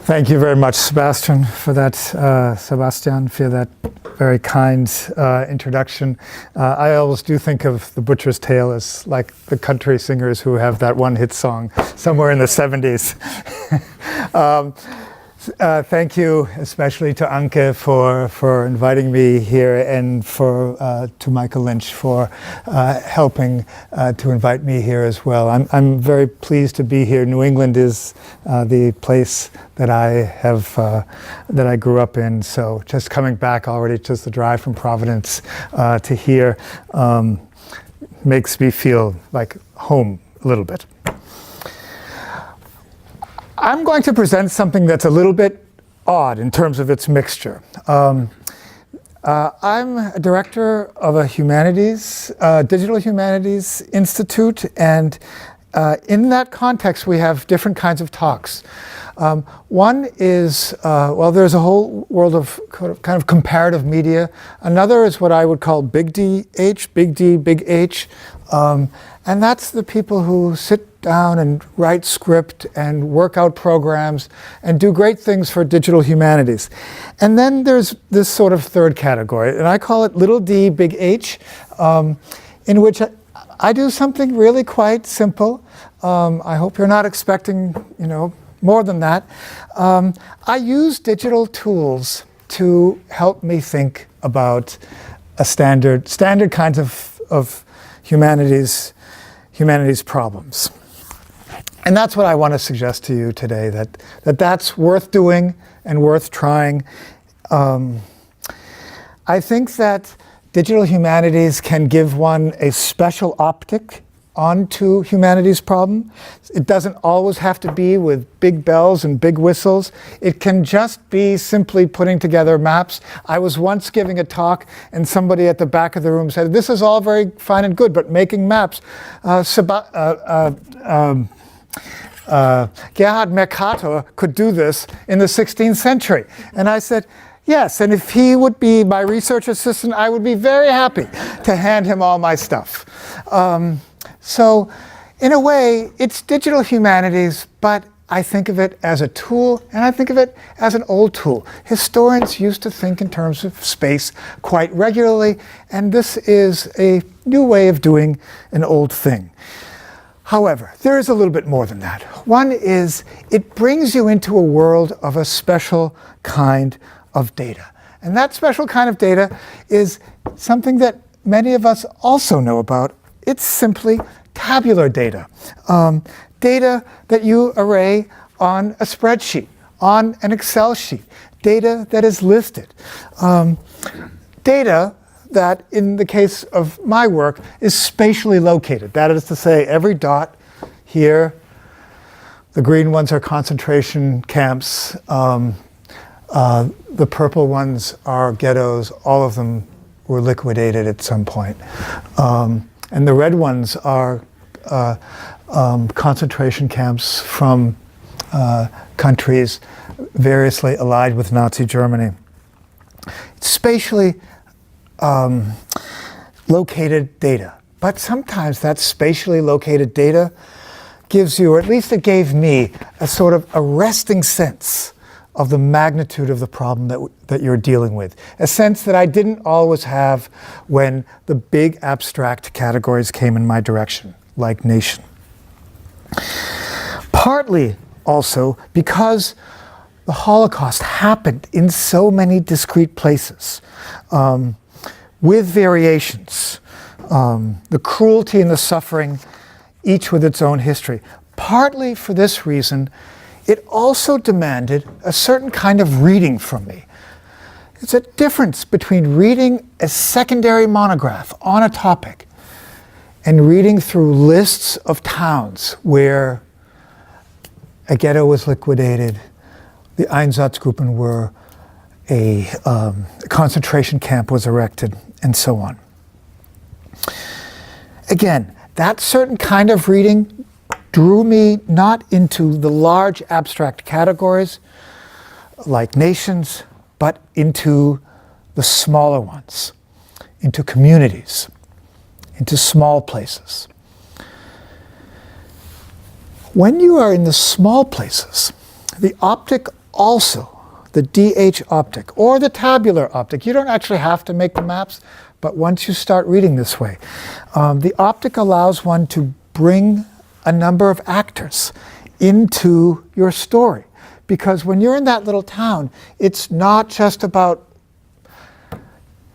Thank you very much, Sebastian, for that very kind introduction. I always do think of The Butcher's Tale as like the country singers who have that one hit song somewhere in the 70s. Thank you especially to Anke for inviting me here, and to Michael Lynch for helping to invite me here as well. I'm very pleased to be here. New England is the place that I grew up in, so just coming back already, just the drive from Providence to here makes me feel like home a little bit. I'm going to present something that's a little bit odd in terms of its mixture. I'm a director of a digital humanities institute, and in that context we have different kinds of talks. One is, there's a whole world of kind of comparative media. Another is what I would call big DH, big D, big H. And that's the people who sit down and write script and work out programs and do great things for digital humanities. And then there's this sort of third category, and I call it little d, big H, in which I do something really quite simple. I hope you're not expecting, more than that. I use digital tools to help me think about a standard kinds of humanities problems. And that's what I want to suggest to you today, that's worth doing and worth trying. I think that digital humanities can give one a special optic onto humanities problem. It doesn't always have to be with big bells and big whistles. It can just be simply putting together maps. I was once giving a talk and somebody at the back of the room said, "This is all very fine and good, but making maps." Gerhard Mercator could do this in the 16th century. And I said, yes, and if he would be my research assistant, I would be very happy to hand him all my stuff. So in a way, it's digital humanities, but I think of it as a tool, and I think of it as an old tool. Historians used to think in terms of space quite regularly, and this is a new way of doing an old thing. However, there is a little bit more than that. One is, it brings you into a world of a special kind of data. And that special kind of data is something that many of us also know about. It's simply tabular data. Data that you array on a spreadsheet, on an Excel sheet. Data that is listed. Data that, in the case of my work, is spatially located. That is to say, every dot here, the green ones are concentration camps, the purple ones are ghettos. All of them were liquidated at some point. And the red ones are concentration camps from countries variously allied with Nazi Germany. It's spatially located data. But sometimes that spatially located data gives you, or at least it gave me, a sort of arresting sense of the magnitude of the problem that you're dealing with. A sense that I didn't always have when the big abstract categories came in my direction, like nation. Partly also because the Holocaust happened in so many discrete places, with variations, the cruelty and the suffering, each with its own history. Partly for this reason, it also demanded a certain kind of reading from me. It's a difference between reading a secondary monograph on a topic and reading through lists of towns where a ghetto was liquidated, the Einsatzgruppen were, a concentration camp was erected, and so on. Again, that certain kind of reading drew me not into the large abstract categories like nations, but into the smaller ones, into communities, into small places. When you are in the small places, the optic also the DH optic or the tabular optic. You don't actually have to make the maps, but once you start reading this way, the optic allows one to bring a number of actors into your story. Because when you're in that little town, it's not just about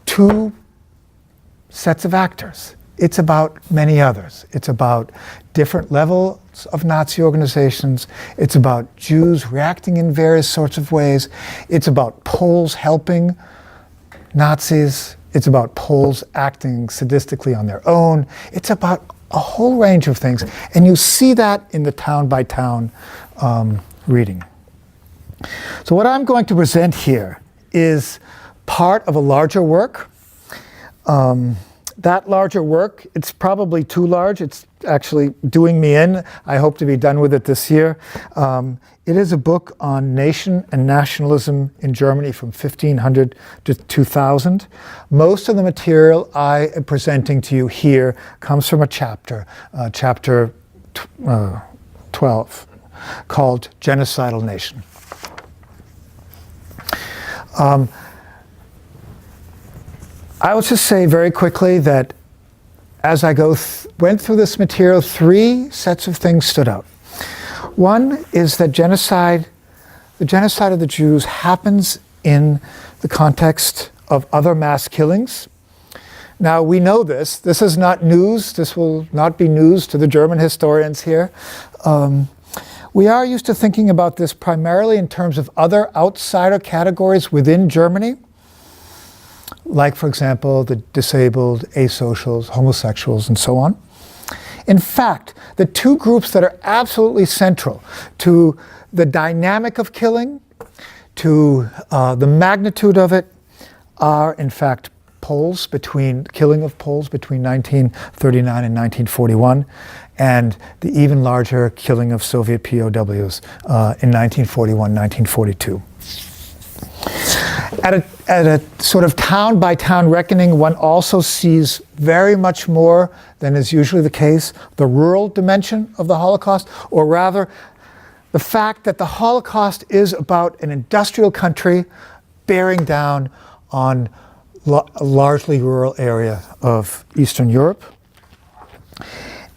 two sets of actors. It's about many others. It's about different levels of Nazi organizations. It's about Jews reacting in various sorts of ways. It's about Poles helping Nazis. It's about Poles acting sadistically on their own. It's about a whole range of things. And you see that in the town-by-town reading. So what I'm going to present here is part of a larger work. That larger work, it's probably too large. It's actually doing me in. I hope to be done with it this year. It is a book on nation and nationalism in Germany from 1500 to 2000. Most of the material I am presenting to you here comes from a chapter, chapter 12, called Genocidal Nation. I will just say very quickly that as I went through this material, three sets of things stood out. One is that the genocide of the Jews happens in the context of other mass killings. Now we know this. This is not news. This will not be news to the German historians here. We are used to thinking about this primarily in terms of other outsider categories within Germany, like, for example, the disabled, asocials, homosexuals, and so on. In fact, the two groups that are absolutely central to the dynamic of killing, to the magnitude of it, are, in fact, killing of Poles between 1939 and 1941, and the even larger killing of Soviet POWs in 1941, 1942. At a sort of town-by-town reckoning, one also sees very much more than is usually the case, the rural dimension of the Holocaust, or rather, the fact that the Holocaust is about an industrial country bearing down on a largely rural area of Eastern Europe.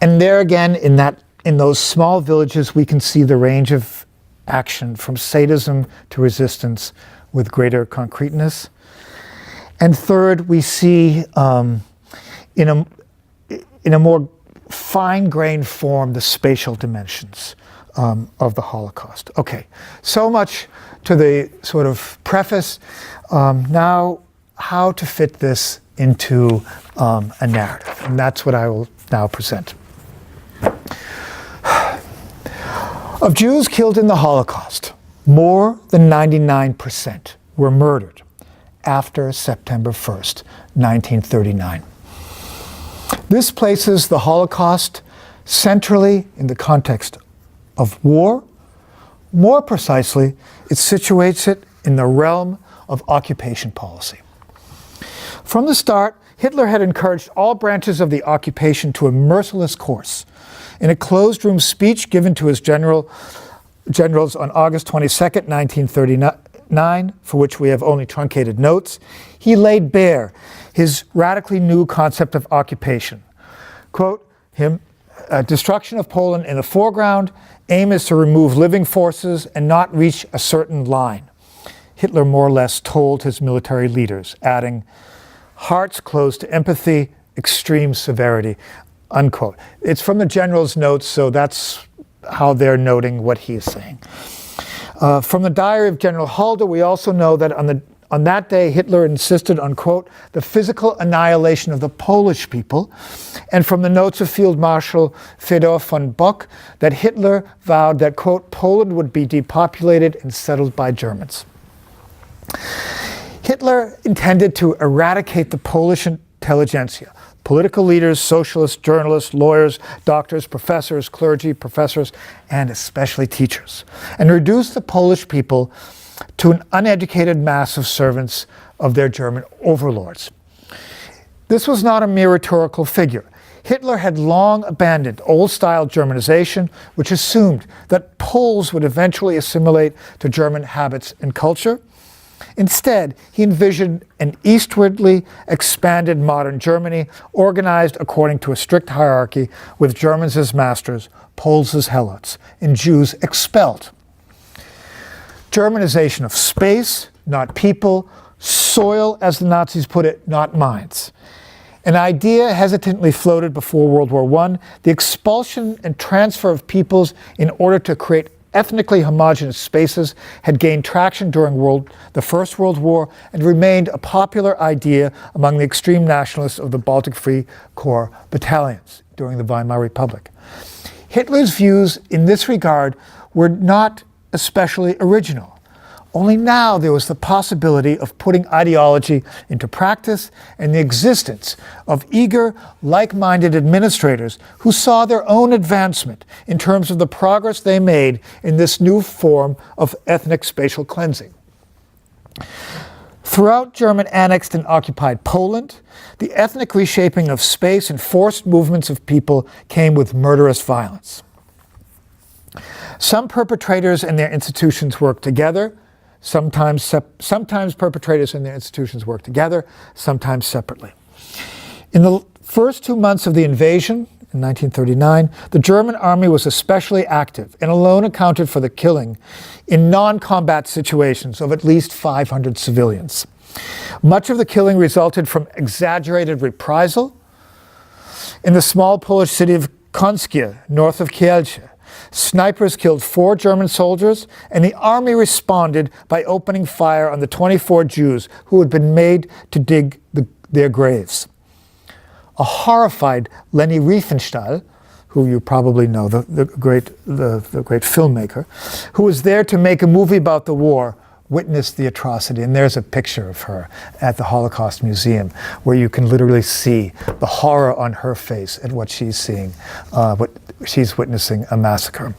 And there again, in those small villages, we can see the range of action from sadism to resistance with greater concreteness. And third, we see in a more fine-grained form the spatial dimensions of the Holocaust. Okay, so much to the sort of preface. Now, how to fit this into a narrative, and that's what I will now present. Of Jews killed in the Holocaust, more than 99% were murdered after September 1st, 1939. This places the Holocaust centrally in the context of war. More precisely, it situates it in the realm of occupation policy. From the start, Hitler had encouraged all branches of the occupation to a merciless course. In a closed-room speech given to his generals on August 22nd, 1939, for which we have only truncated notes, he laid bare his radically new concept of occupation. Quote, destruction of Poland in the foreground, aim is to remove living forces and not reach a certain line. Hitler more or less told his military leaders, adding, hearts closed to empathy, extreme severity, unquote. It's from the general's notes, so that's how they're noting what he is saying. From the diary of General Halder, we also know that on that day, Hitler insisted on, quote, the physical annihilation of the Polish people. And from the notes of Field Marshal Fedor von Bock, that Hitler vowed that, quote, Poland would be depopulated and settled by Germans. Hitler intended to eradicate the Polish intelligentsia, political leaders, socialists, journalists, lawyers, doctors, professors, clergy, professors, and especially teachers, and reduce the Polish people to an uneducated mass of servants of their German overlords. This was not a mere rhetorical figure. Hitler had long abandoned old-style Germanization, which assumed that Poles would eventually assimilate to German habits and culture. Instead, he envisioned an eastwardly expanded modern Germany organized according to a strict hierarchy with Germans as masters, Poles as helots, and Jews expelled. Germanization of space, not people, soil, as the Nazis put it, not minds. An idea hesitantly floated before World War I, the expulsion and transfer of peoples in order to create ethnically homogeneous spaces had gained traction during the First World War and remained a popular idea among the extreme nationalists of the Baltic Free Corps battalions during the Weimar Republic. Hitler's views in this regard were not especially original. Only now there was the possibility of putting ideology into practice and the existence of eager, like-minded administrators who saw their own advancement in terms of the progress they made in this new form of ethnic spatial cleansing. Throughout German annexed and occupied Poland, the ethnic reshaping of space and forced movements of people came with murderous violence. Some perpetrators and their institutions worked together. Sometimes perpetrators and their institutions work together, sometimes separately. In the first 2 months of the invasion, in 1939, the German army was especially active and alone accounted for the killing in non-combat situations of at least 500 civilians. Much of the killing resulted from exaggerated reprisal. In the small Polish city of Konskie, north of Kielce, snipers killed 4 German soldiers, and the army responded by opening fire on the 24 Jews who had been made to dig their graves. A horrified Leni Riefenstahl, who you probably know, the great filmmaker, who was there to make a movie about the war, witnessed the atrocity. And there's a picture of her at the Holocaust Museum where you can literally see the horror on her face at what she's seeing, what she's witnessing a massacre.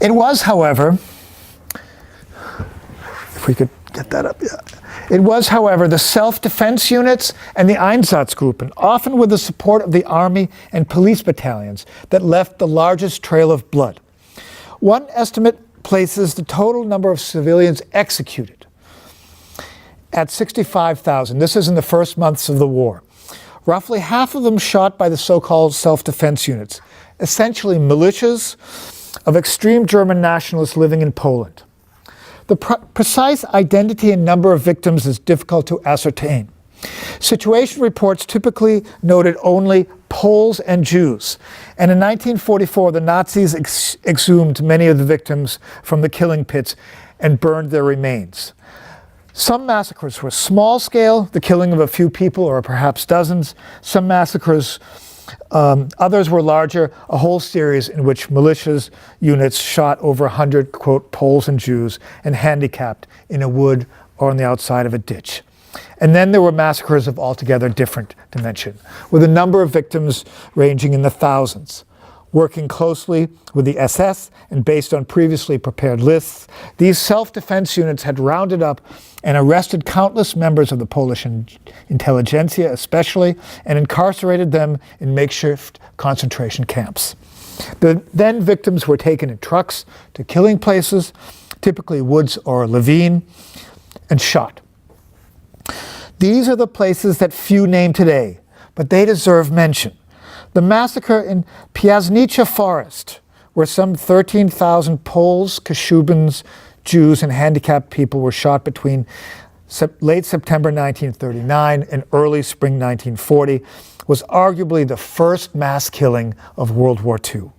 It was, however, if we could get that up, yeah. It was, however, the self-defense units and the Einsatzgruppen, often with the support of the army and police battalions, that left the largest trail of blood. One estimate places the total number of civilians executed at 65,000. This is in the first months of the war. Roughly half of them shot by the so-called self-defense units, essentially militias of extreme German nationalists living in Poland. The precise identity and number of victims is difficult to ascertain. Situation reports typically noted only Poles and Jews, and in 1944 the Nazis exhumed many of the victims from the killing pits and burned their remains. Some massacres were small scale, the killing of a few people or perhaps dozens. Some massacres, others were larger, a whole series in which militias units shot over 100, quote, Poles and Jews and handicapped in a wood or on the outside of a ditch. And then there were massacres of altogether different dimension, with a number of victims ranging in the thousands. Working closely with the SS and based on previously prepared lists, these self-defense units had rounded up and arrested countless members of the Polish intelligentsia especially, and incarcerated them in makeshift concentration camps. Then victims were taken in trucks to killing places, typically woods or a ravine, and shot. These are the places that few name today, but they deserve mention. The massacre in Piasnica Forest, where some 13,000 Poles, Kashubans, Jews, and handicapped people were shot between late September 1939 and early spring 1940, was arguably the first mass killing of World War II.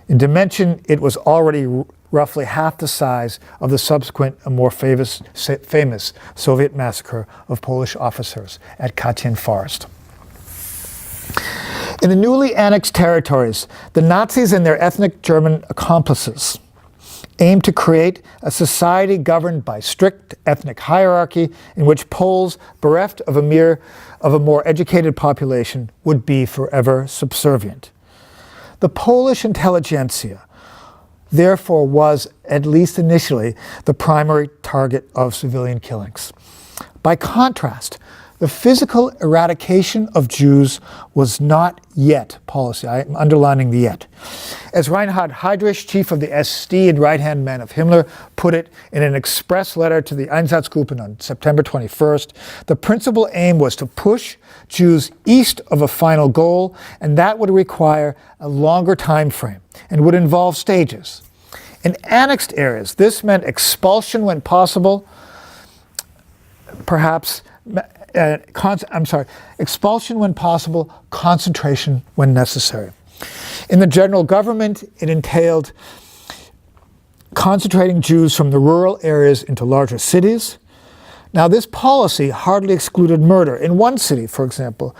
In dimension, it was already roughly half the size of the subsequent and more famous Soviet massacre of Polish officers at Katyn Forest. In the newly annexed territories, the Nazis and their ethnic German accomplices aimed to create a society governed by strict ethnic hierarchy in which Poles, bereft of a more educated population, would be forever subservient. The Polish intelligentsia, therefore, was, at least initially, the primary target of civilian killings. By contrast, The physical eradication of Jews was not yet policy. I'm underlining the yet. As Reinhard Heydrich, chief of the SD and right-hand man of Himmler, put it in an express letter to the Einsatzgruppen on September 21st, the principal aim was to push Jews east of a final goal, and that would require a longer time frame and would involve stages. In annexed areas, this meant expulsion when possible, expulsion when possible, concentration when necessary. In the general government, it entailed concentrating Jews from the rural areas into larger cities. Now, this policy hardly excluded murder. In one city, for example,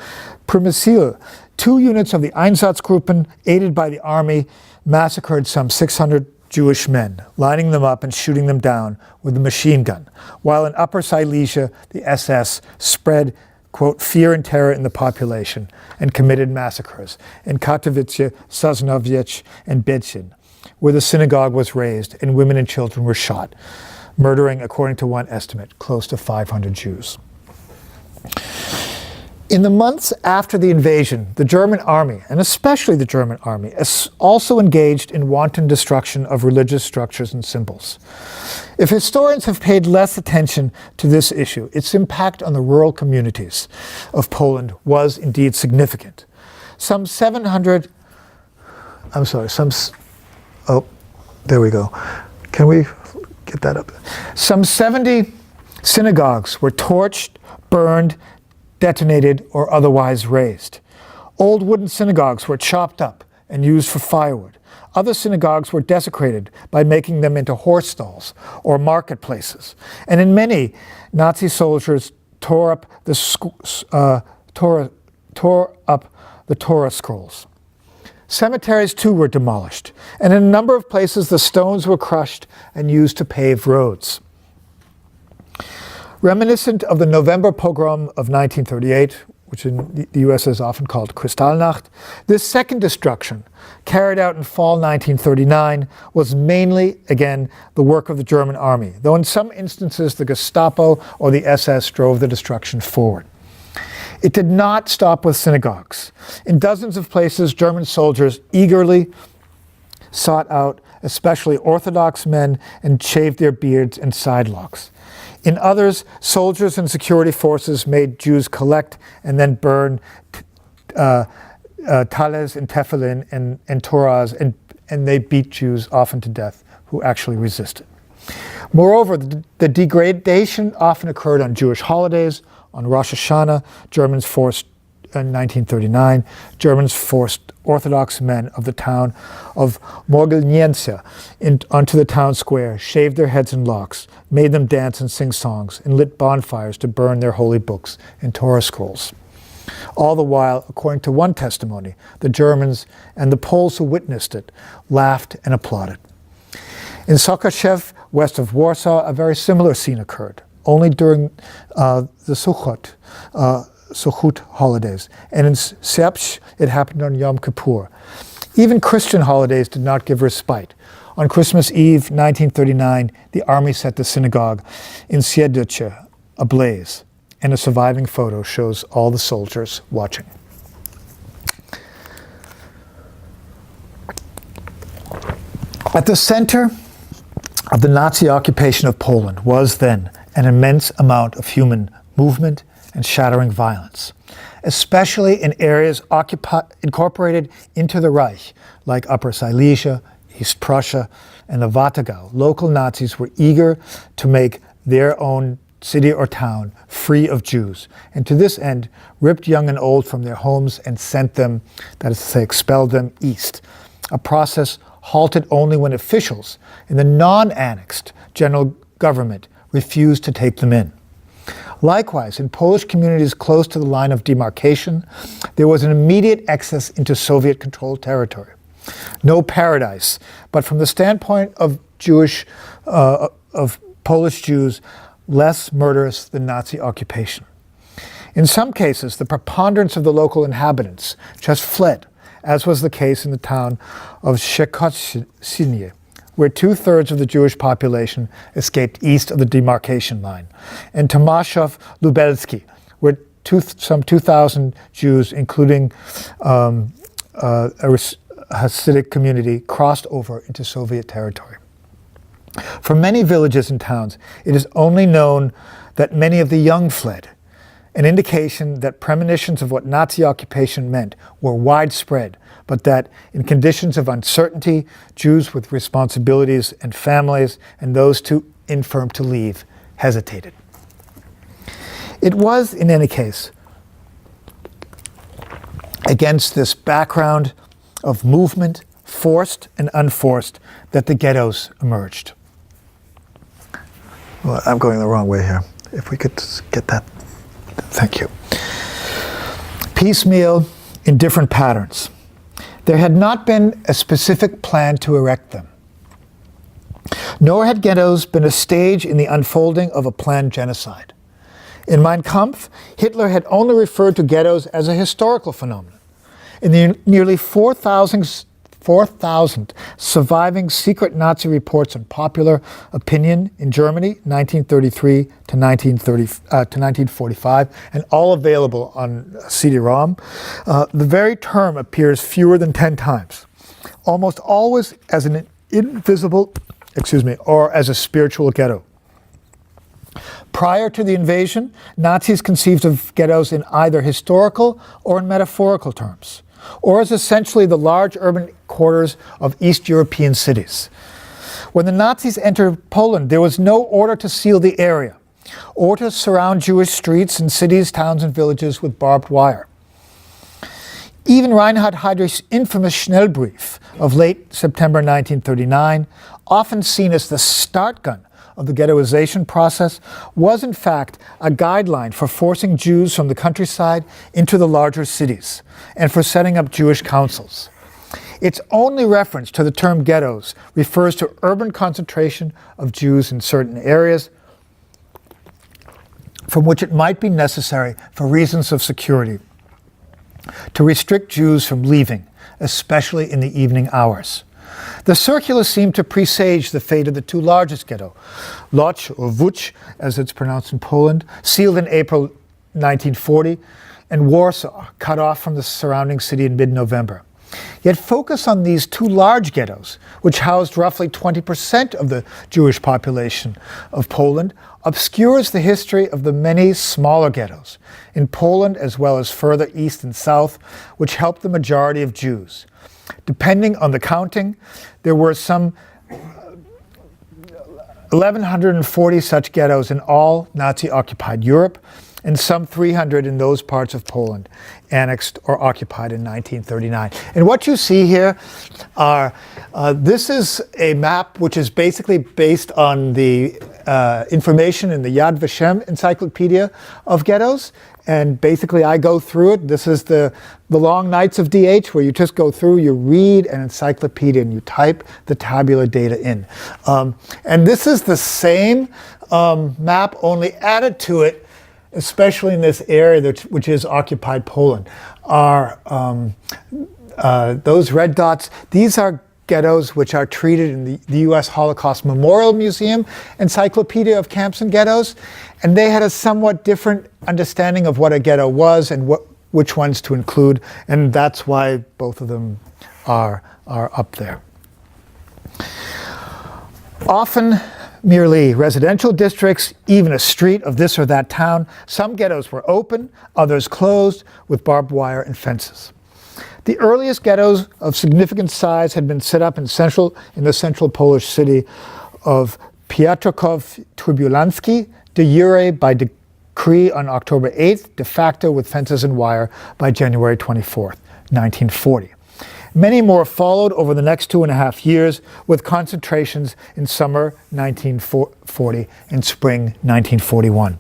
Primicil, 2 units of the Einsatzgruppen, aided by the army, massacred some 600 Jewish men, lining them up and shooting them down with a machine gun, while in Upper Silesia, the SS spread, quote, fear and terror in the population and committed massacres in Katowice, Sosnowiec, and Bedzin, where the synagogue was razed and women and children were shot, murdering, according to one estimate, close to 500 Jews. In the months after the invasion, the German army, and especially the German army, also engaged in wanton destruction of religious structures and symbols. If historians have paid less attention to this issue, its impact on the rural communities of Poland was indeed significant. Some 700, there we go. Can we get that up? Some 70 synagogues were torched, burned, detonated, or otherwise razed. Old wooden synagogues were chopped up and used for firewood. Other synagogues were desecrated by making them into horse stalls or marketplaces. And in many, Nazi soldiers tore up the Torah scrolls. Cemeteries too were demolished, and in a number of places the stones were crushed and used to pave roads. Reminiscent of the November pogrom of 1938, which in the US is often called Kristallnacht, this second destruction, carried out in fall 1939, was mainly, again, the work of the German army, though in some instances the Gestapo or the SS drove the destruction forward. It did not stop with synagogues. In dozens of places, German soldiers eagerly sought out especially Orthodox men and shaved their beards and sidelocks. In others, soldiers and security forces made Jews collect and then burn tales and tefillin and Torahs, and they beat Jews often to death who actually resisted. Moreover, the degradation often occurred on Jewish holidays. On Rosh Hashanah, Germans forced, in 1939, Germans forced Orthodox men of the town of Morgelnice onto the town square, shaved their heads and locks, made them dance and sing songs, and lit bonfires to burn their holy books and Torah scrolls. All the while, according to one testimony, the Germans and the Poles who witnessed it laughed and applauded. In Sokochev, west of Warsaw, a very similar scene occurred, only during the Sukkot holidays. And in Sepch, it happened on Yom Kippur. Even Christian holidays did not give respite. On Christmas Eve, 1939, the army set the synagogue in Siedoce ablaze, and a surviving photo shows all the soldiers watching. At the center of the Nazi occupation of Poland was then an immense amount of human movement and shattering violence, especially in areas incorporated into the Reich, like Upper Silesia, East Prussia, and the Wattgau. Local Nazis were eager to make their own city or town free of Jews, and to this end ripped young and old from their homes and sent them, that is to say, expelled them east, a process halted only when officials in the non-annexed general government refused to take them in. Likewise, in Polish communities close to the line of demarcation, there was an immediate access into Soviet-controlled territory. No paradise, but from the standpoint of Polish Jews, less murderous than Nazi occupation. In some cases, the preponderance of the local inhabitants just fled, as was the case in the town of Szczekociny, where 2/3 of the Jewish population escaped east of the demarcation line, and Tomaszów Lubelski, where some 2,000 Jews, including a Hasidic community, crossed over into Soviet territory. For many villages and towns, it is only known that many of the young fled, an indication that premonitions of what Nazi occupation meant were widespread, but that in conditions of uncertainty, Jews with responsibilities and families and those too infirm to leave hesitated. It was, in any case, against this background of movement, forced and unforced, that the ghettos emerged. Well, I'm going the wrong way here. If we could get that. Thank you. Piecemeal in different patterns. There had not been a specific plan to erect them. Nor had ghettos been a stage in the unfolding of a planned genocide. In Mein Kampf, Hitler had only referred to ghettos as a historical phenomenon. In the nearly 4,000 surviving secret Nazi reports on popular opinion in Germany, 1933 to 1945, and all available on CD-ROM, the very term appears fewer than 10 times, almost always as an invisible, or as a spiritual ghetto. Prior to the invasion, Nazis conceived of ghettos in either historical or in metaphorical terms, or as essentially the large urban quarters of East European cities. When the Nazis entered Poland, there was no order to seal the area, or to surround Jewish streets and cities, towns, and villages with barbed wire. Even Reinhard Heydrich's infamous Schnellbrief of late September 1939, often seen as the start gun of the ghettoization process, was in fact a guideline for forcing Jews from the countryside into the larger cities and for setting up Jewish councils. Its only reference to the term ghettos refers to urban concentration of Jews in certain areas from which it might be necessary for reasons of security to restrict Jews from leaving, especially in the evening hours. The circular seemed to presage the fate of the two largest ghettos, Łódź, or Łódź, as it's pronounced in Poland, sealed in April 1940, and Warsaw, cut off from the surrounding city in mid-November. Yet focus on these two large ghettos, which housed roughly 20% of the Jewish population of Poland, obscures the history of the many smaller ghettos in Poland as well as further east and south, which helped the majority of Jews. Depending on the counting, there were some 1,140 such ghettos in all Nazi-occupied Europe, and some 300 in those parts of Poland annexed or occupied in 1939. And what you see here are, this is a map which is basically based on the information in the Yad Vashem Encyclopedia of Ghettos. And basically I go through it. This is the long nights of DH, where you just go through, you read an encyclopedia and you type the tabular data in. And this is the same map, only added to it, especially in this area which is occupied Poland, are those red dots. These are ghettos which are treated in the U.S. Holocaust Memorial Museum Encyclopedia of Camps and Ghettos, and they had a somewhat different understanding of what a ghetto was and which ones to include, and that's why both of them are up there. Often merely residential districts, even a street of this or that town. Some ghettos were open, others closed, with barbed wire and fences. The earliest ghettos of significant size had been set up in the central Polish city of Piotrków-Trybulański, de jure by decree on October 8th, de facto with fences and wire by January 24th, 1940. Many more followed over the next 2.5 years, with concentrations in summer 1940 and spring 1941.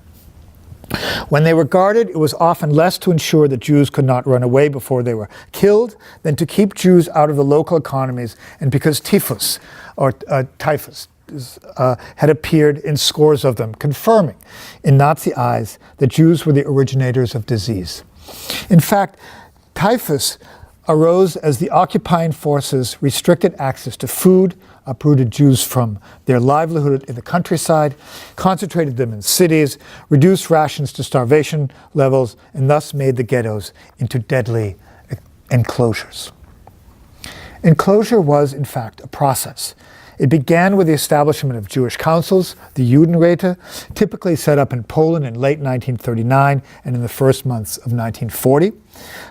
When they were guarded, it was often less to ensure that Jews could not run away before they were killed than to keep Jews out of the local economies, and because typhus had appeared in scores of them, confirming in Nazi eyes that Jews were the originators of disease. In fact, typhus arose as the occupying forces restricted access to food, uprooted Jews from their livelihood in the countryside, concentrated them in cities, reduced rations to starvation levels, and thus made the ghettos into deadly enclosures. Enclosure was, in fact, a process. It began with the establishment of Jewish councils, the Judenräte, typically set up in Poland in late 1939 and in the first months of 1940.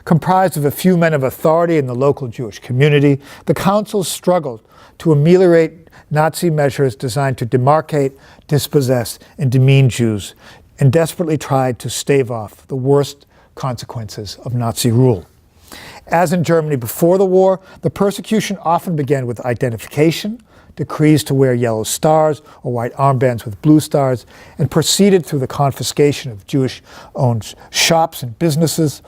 Comprised of a few men of authority in the local Jewish community, the councils struggled to ameliorate Nazi measures designed to demarcate, dispossess, and demean Jews, and desperately tried to stave off the worst consequences of Nazi rule. As in Germany before the war, the persecution often began with identification, decrees to wear yellow stars or white armbands with blue stars, and proceeded through the confiscation of Jewish-owned shops and businesses,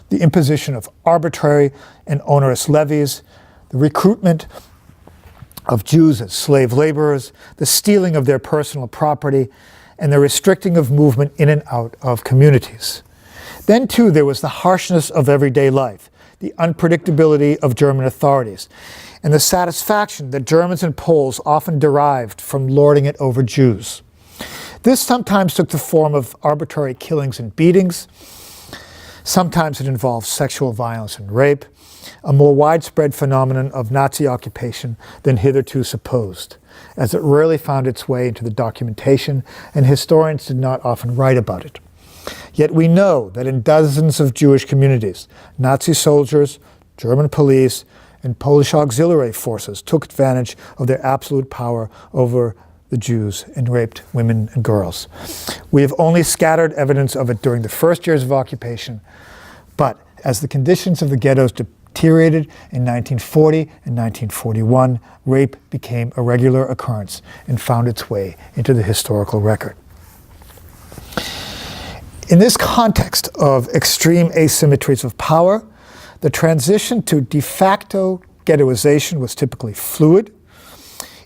the imposition of arbitrary and onerous levies, the recruitment of Jews as slave laborers, the stealing of their personal property, and the restricting of movement in and out of communities. Then, too, there was the harshness of everyday life, the unpredictability of German authorities, and the satisfaction that Germans and Poles often derived from lording it over Jews. This sometimes took the form of arbitrary killings and beatings. Sometimes it involved sexual violence and rape, a more widespread phenomenon of Nazi occupation than hitherto supposed, as it rarely found its way into the documentation, and historians did not often write about it. Yet we know that in dozens of Jewish communities, Nazi soldiers, German police, and Polish auxiliary forces took advantage of their absolute power over the Jews and raped women and girls. We have only scattered evidence of it during the first years of occupation, but as the conditions of the ghettos deteriorated in 1940 and 1941, rape became a regular occurrence and found its way into the historical record. In this context of extreme asymmetries of power, the transition to de facto ghettoization was typically fluid.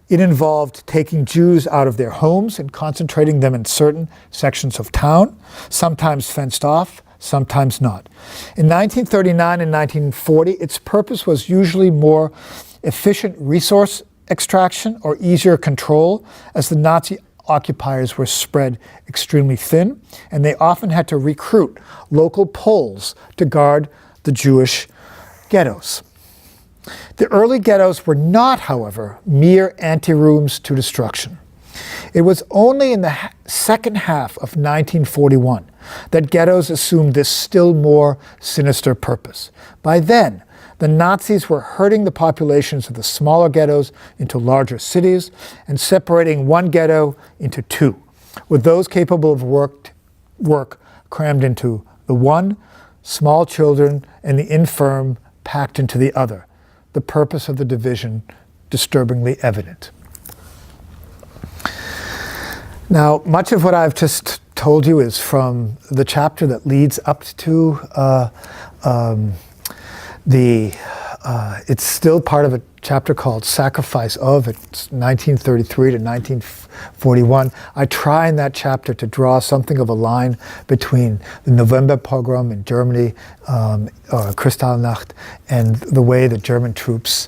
It involved taking Jews out of their homes and concentrating them in certain sections of town, sometimes fenced off, sometimes not. In 1939 and 1940, its purpose was usually more efficient resource extraction or easier control, as the Nazi occupiers were spread extremely thin, and they often had to recruit local Poles to guard the Jewish ghettos. The early ghettos were not, however, mere anterooms to destruction. It was only in the second half of 1941 that ghettos assumed this still more sinister purpose. By then, the Nazis were herding the populations of the smaller ghettos into larger cities and separating one ghetto into two, with those capable of work crammed into the one, small children and the infirm packed into the other, the purpose of the division disturbingly evident. Now, much of what I've just told you is from the chapter that leads up to it's still part of a chapter called Sacrifice of. It's 1933 to 1941. I try in that chapter to draw something of a line between the November pogrom in Germany, Kristallnacht, and the way that German troops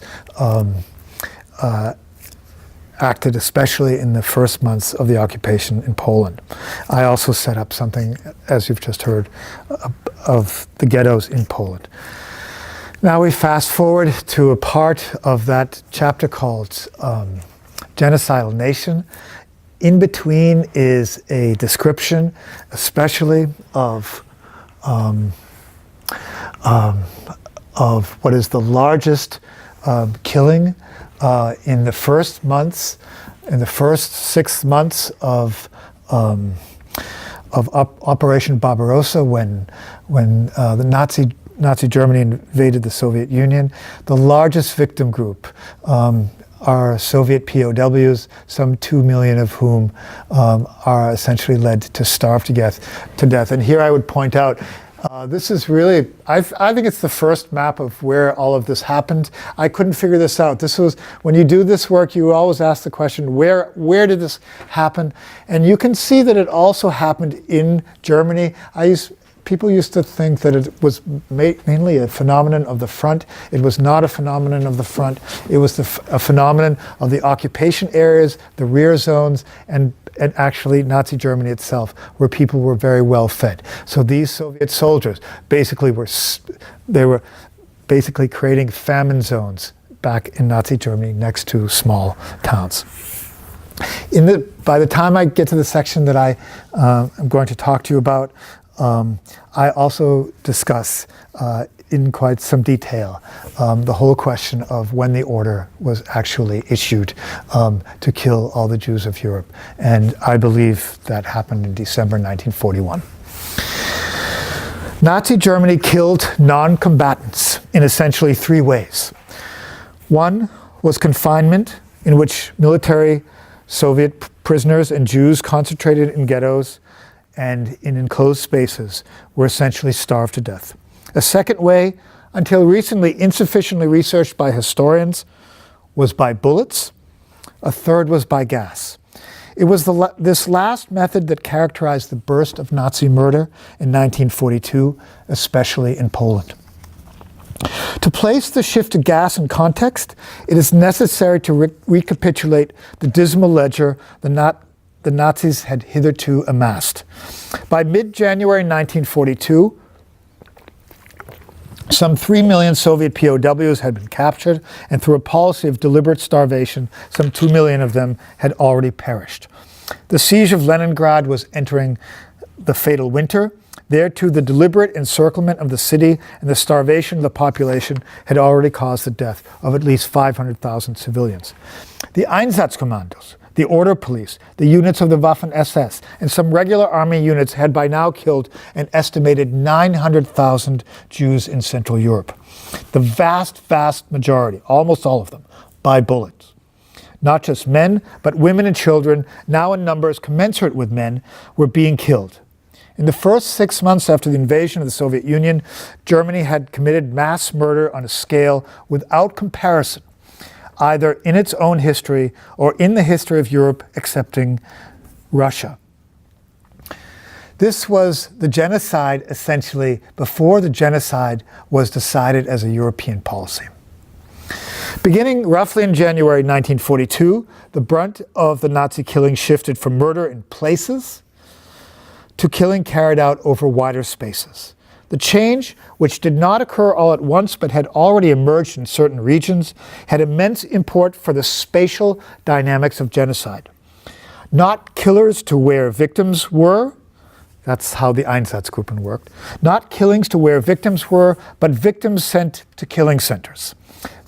acted, especially in the first months of the occupation in Poland. I also set up something, as you've just heard, of the ghettos in Poland. Now we fast forward to a part of that chapter called Genocidal Nation. In between is a description, especially of what is the largest killing in the first months, in the first 6 months of Operation Barbarossa, when the Nazi Germany invaded the Soviet Union. The largest victim group are Soviet POWs, some 2 million of whom are essentially led to starve to death. And here I would point out, this is really, I think it's the first map of where all of this happened. I couldn't figure this out. This was, when you do this work, you always ask the question, where did this happen? And you can see that it also happened in Germany. people used to think that it was mainly a phenomenon of the front. It was not a phenomenon of the front. It was a phenomenon of the occupation areas, the rear zones, and actually Nazi Germany itself, where people were very well fed. So these Soviet soldiers basically were creating famine zones back in Nazi Germany next to small towns. By the time I get to the section that I'm going to talk to you about, I also discuss in quite some detail the whole question of when the order was actually issued to kill all the Jews of Europe. And I believe that happened in December 1941. Nazi Germany killed non-combatants in essentially three ways. One was confinement, in which military Soviet prisoners and Jews concentrated in ghettos and in enclosed spaces were essentially starved to death. A second way, until recently insufficiently researched by historians, was by bullets. A third was by gas. It was this last method that characterized the burst of Nazi murder in 1942, especially in Poland. To place the shift to gas in context, it is necessary to recapitulate the dismal ledger the Nazis had hitherto amassed. By mid-January 1942, some 3 million Soviet POWs had been captured, and through a policy of deliberate starvation, some 2 million of them had already perished. The siege of Leningrad was entering the fatal winter. There, too, the deliberate encirclement of the city and the starvation of the population had already caused the death of at least 500,000 civilians. The Einsatzkommandos, the order police, the units of the Waffen-SS, and some regular army units had by now killed an estimated 900,000 Jews in Central Europe. The vast majority, almost all of them, by bullets. Not just men, but women and children, now in numbers commensurate with men, were being killed. In the first 6 months after the invasion of the Soviet Union, Germany had committed mass murder on a scale without comparison, either in its own history or in the history of Europe, excepting Russia. This was the genocide, essentially, before the genocide was decided as a European policy. Beginning roughly in January 1942, the brunt of the Nazi killing shifted from murder in places to killing carried out over wider spaces. The change, which did not occur all at once but had already emerged in certain regions, had immense import for the spatial dynamics of genocide. Not killers to where victims were, that's how the Einsatzgruppen worked, not killings to where victims were, but victims sent to killing centers.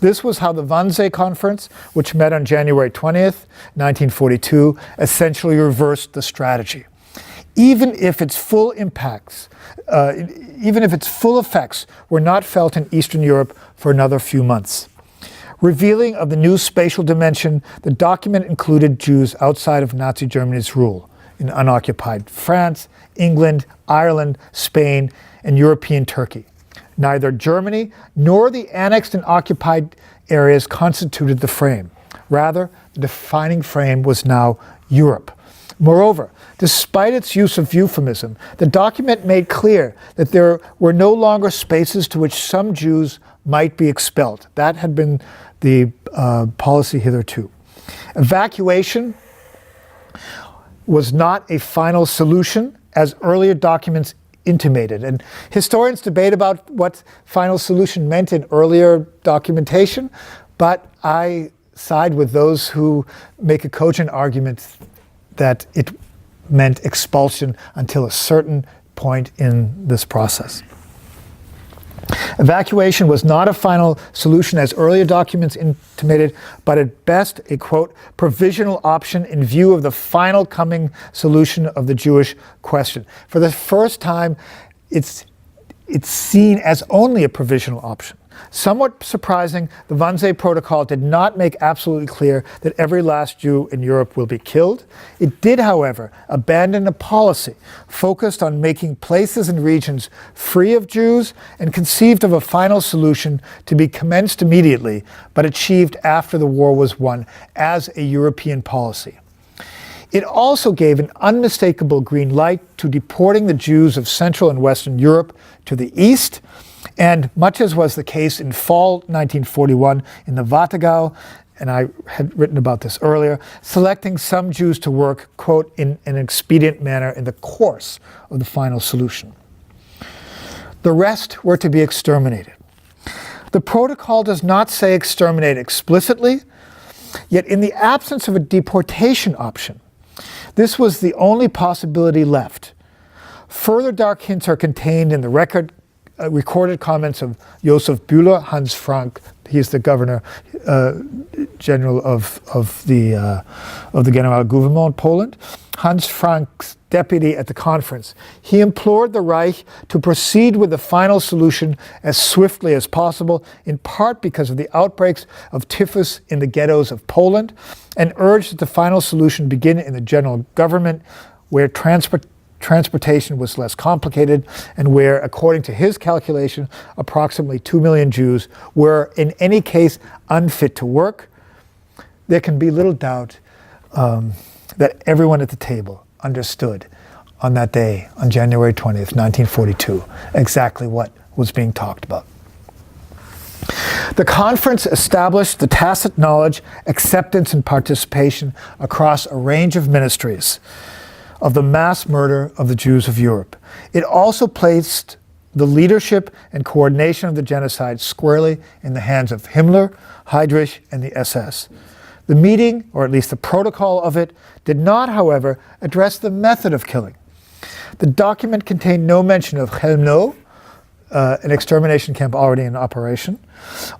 This was how the Wannsee Conference, which met on January 20th, 1942, essentially reversed the strategy. Even if its full effects were not felt in Eastern Europe for another few months. Revealing of the new spatial dimension, the document included Jews outside of Nazi Germany's rule, in unoccupied France, England, Ireland, Spain, and European Turkey. Neither Germany nor the annexed and occupied areas constituted the frame. Rather, the defining frame was now Europe. Moreover, despite its use of euphemism, the document made clear that there were no longer spaces to which some Jews might be expelled. That had been the policy hitherto. Evacuation was not a final solution, as earlier documents intimated. And historians debate about what final solution meant in earlier documentation, but I side with those who make a cogent argument that it meant expulsion until a certain point in this process. Evacuation was not a final solution as earlier documents intimated, but at best a, quote, provisional option in view of the final coming solution of the Jewish question. For the first time, it's seen as only a provisional option. Somewhat surprising, the Wannsee Protocol did not make absolutely clear that every last Jew in Europe will be killed. It did, however, abandon a policy focused on making places and regions free of Jews and conceived of a final solution to be commenced immediately, but achieved after the war was won as a European policy. It also gave an unmistakable green light to deporting the Jews of Central and Western Europe to the east, and much as was the case in fall 1941 in the Warthegau, and I had written about this earlier, selecting some Jews to work, quote, in an expedient manner in the course of the final solution. The rest were to be exterminated. The protocol does not say exterminate explicitly, yet in the absence of a deportation option, this was the only possibility left. Further dark hints are contained in the recorded comments of Josef Bühler, Hans Frank. He's the governor general of the Generalgouvernement in Poland. Hans Frank's deputy at the conference. He implored the Reich to proceed with the final solution as swiftly as possible, in part because of the outbreaks of typhus in the ghettos of Poland, and urged that the final solution begin in the general government, where transportation was less complicated, and where, according to his calculation, approximately 2 million Jews were in any case unfit to work. There can be little doubt that everyone at the table understood on that day, on January 20th, 1942, exactly what was being talked about. The conference established the tacit knowledge, acceptance, and participation across a range of ministries of the mass murder of the Jews of Europe. It also placed the leadership and coordination of the genocide squarely in the hands of Himmler, Heydrich, and the SS. The meeting, or at least the protocol of it, did not, however, address the method of killing. The document contained no mention of Chelmno, an extermination camp already in operation,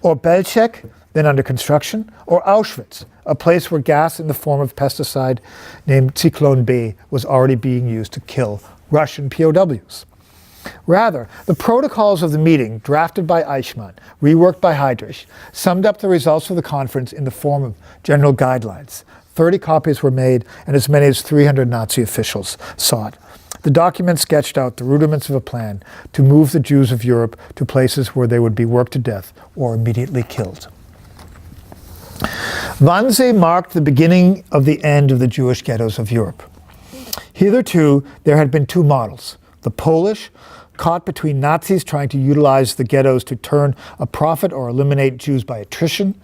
or Belzec, then under construction, or Auschwitz, a place where gas in the form of pesticide named Zyklon B was already being used to kill Russian POWs. Rather, the protocols of the meeting, drafted by Eichmann, reworked by Heydrich, summed up the results of the conference in the form of general guidelines. 30 copies were made, and as many as 300 Nazi officials saw it. The document sketched out the rudiments of a plan to move the Jews of Europe to places where they would be worked to death or immediately killed. Wannsee marked the beginning of the end of the Jewish ghettos of Europe. Hitherto, there had been two models. The Polish, caught between Nazis trying to utilize the ghettos to turn a profit or eliminate Jews by attrition,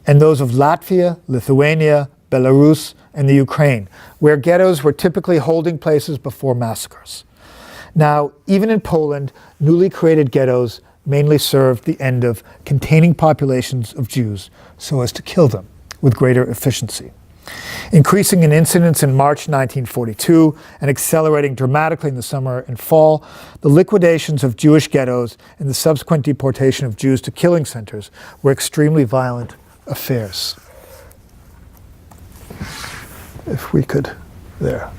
and those of Latvia, Lithuania, Belarus, and the Ukraine, where ghettos were typically holding places before massacres. Now, even in Poland, newly created ghettos mainly served the end of containing populations of Jews so as to kill them with greater efficiency. Increasing in incidence in March 1942 and accelerating dramatically in the summer and fall, the liquidations of Jewish ghettos and the subsequent deportation of Jews to killing centers were extremely violent affairs. If we could, there.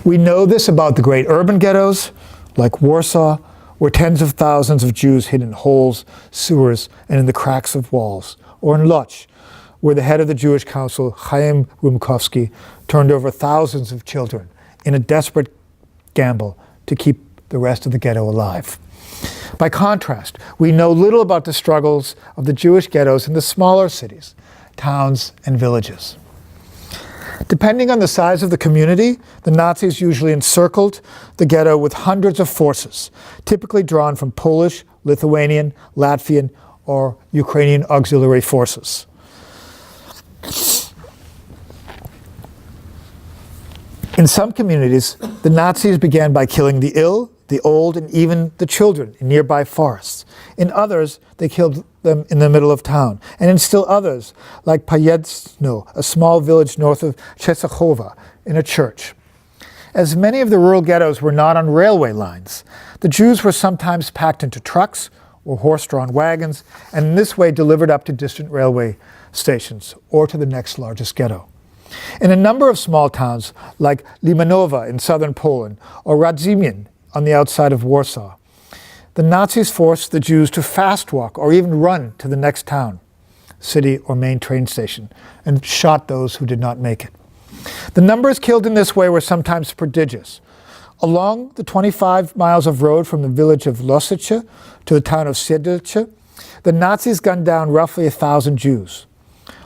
We know this about the great urban ghettos, like Warsaw, where tens of thousands of Jews hid in holes, sewers, and in the cracks of walls, or in Lodz, where the head of the Jewish council, Chaim Rumkowski, turned over thousands of children in a desperate gamble to keep the rest of the ghetto alive. By contrast, we know little about the struggles of the Jewish ghettos in the smaller cities, towns, and villages. Depending on the size of the community, the Nazis usually encircled the ghetto with hundreds of forces, typically drawn from Polish, Lithuanian, Latvian, or Ukrainian auxiliary forces. In some communities, the Nazis began by killing the ill, the old, and even the children in nearby forests. In others, they killed them in the middle of town. And in still others, like Pajedzno, a small village north of Czestochowa, in a church. As many of the rural ghettos were not on railway lines, the Jews were sometimes packed into trucks or horse-drawn wagons, and in this way delivered up to distant railway stations or to the next largest ghetto. In a number of small towns, like Limanova in southern Poland or Radzymin on the outside of Warsaw, the Nazis forced the Jews to fast walk or even run to the next town, city, or main train station, and shot those who did not make it. The numbers killed in this way were sometimes prodigious. Along the 25 miles of road from the village of Losice to the town of Siedlce, the Nazis gunned down roughly 1,000 Jews.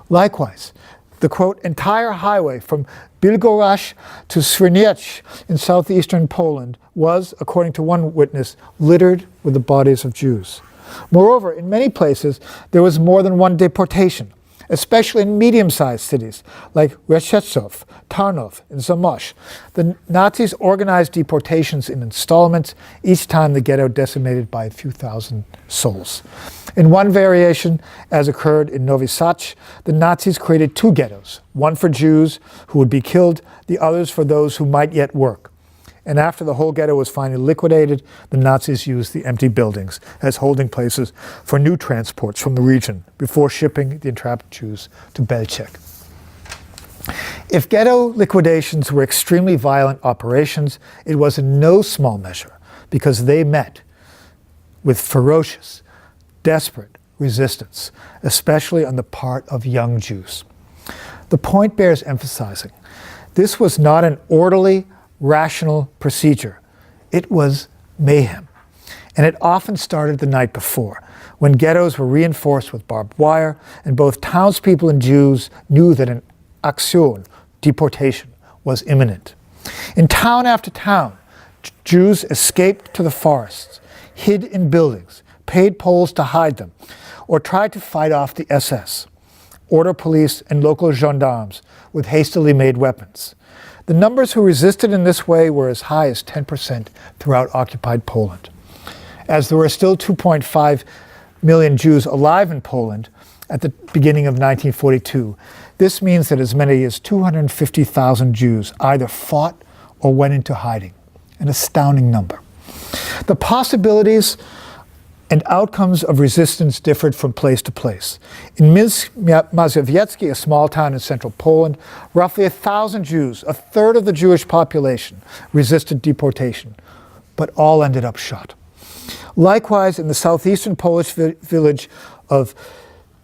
Likewise, the, quote, entire highway from Bilgorash to Svirniec in southeastern Poland was, according to one witness, littered with the bodies of Jews. Moreover, in many places, there was more than one deportation, especially in medium-sized cities like Rzeszów, Tarnów, and Zamość. The Nazis organized deportations in installments, each time the ghetto decimated by a few thousand souls. In one variation, as occurred in Novi Sad, the Nazis created two ghettos, one for Jews who would be killed, the others for those who might yet work. And after the whole ghetto was finally liquidated, the Nazis used the empty buildings as holding places for new transports from the region before shipping the entrapped Jews to Belzec. If ghetto liquidations were extremely violent operations, it was in no small measure because they met with ferocious, desperate resistance, especially on the part of young Jews. The point bears emphasizing. This was not an orderly, rational procedure. It was mayhem. And it often started the night before, when ghettos were reinforced with barbed wire, and both townspeople and Jews knew that an Aktion, deportation, was imminent. In town after town, Jews escaped to the forests, hid in buildings, paid Poles to hide them, or tried to fight off the SS, order police and local gendarmes with hastily made weapons. The numbers who resisted in this way were as high as 10% throughout occupied Poland. As there were still 2.5 million Jews alive in Poland at the beginning of 1942, this means that as many as 250,000 Jews either fought or went into hiding, an astounding number. The possibilities and outcomes of resistance differed from place to place. In Mazowiecki, a small town in central Poland, roughly 1,000 Jews, a third of the Jewish population, resisted deportation, but all ended up shot. Likewise, in the southeastern Polish village of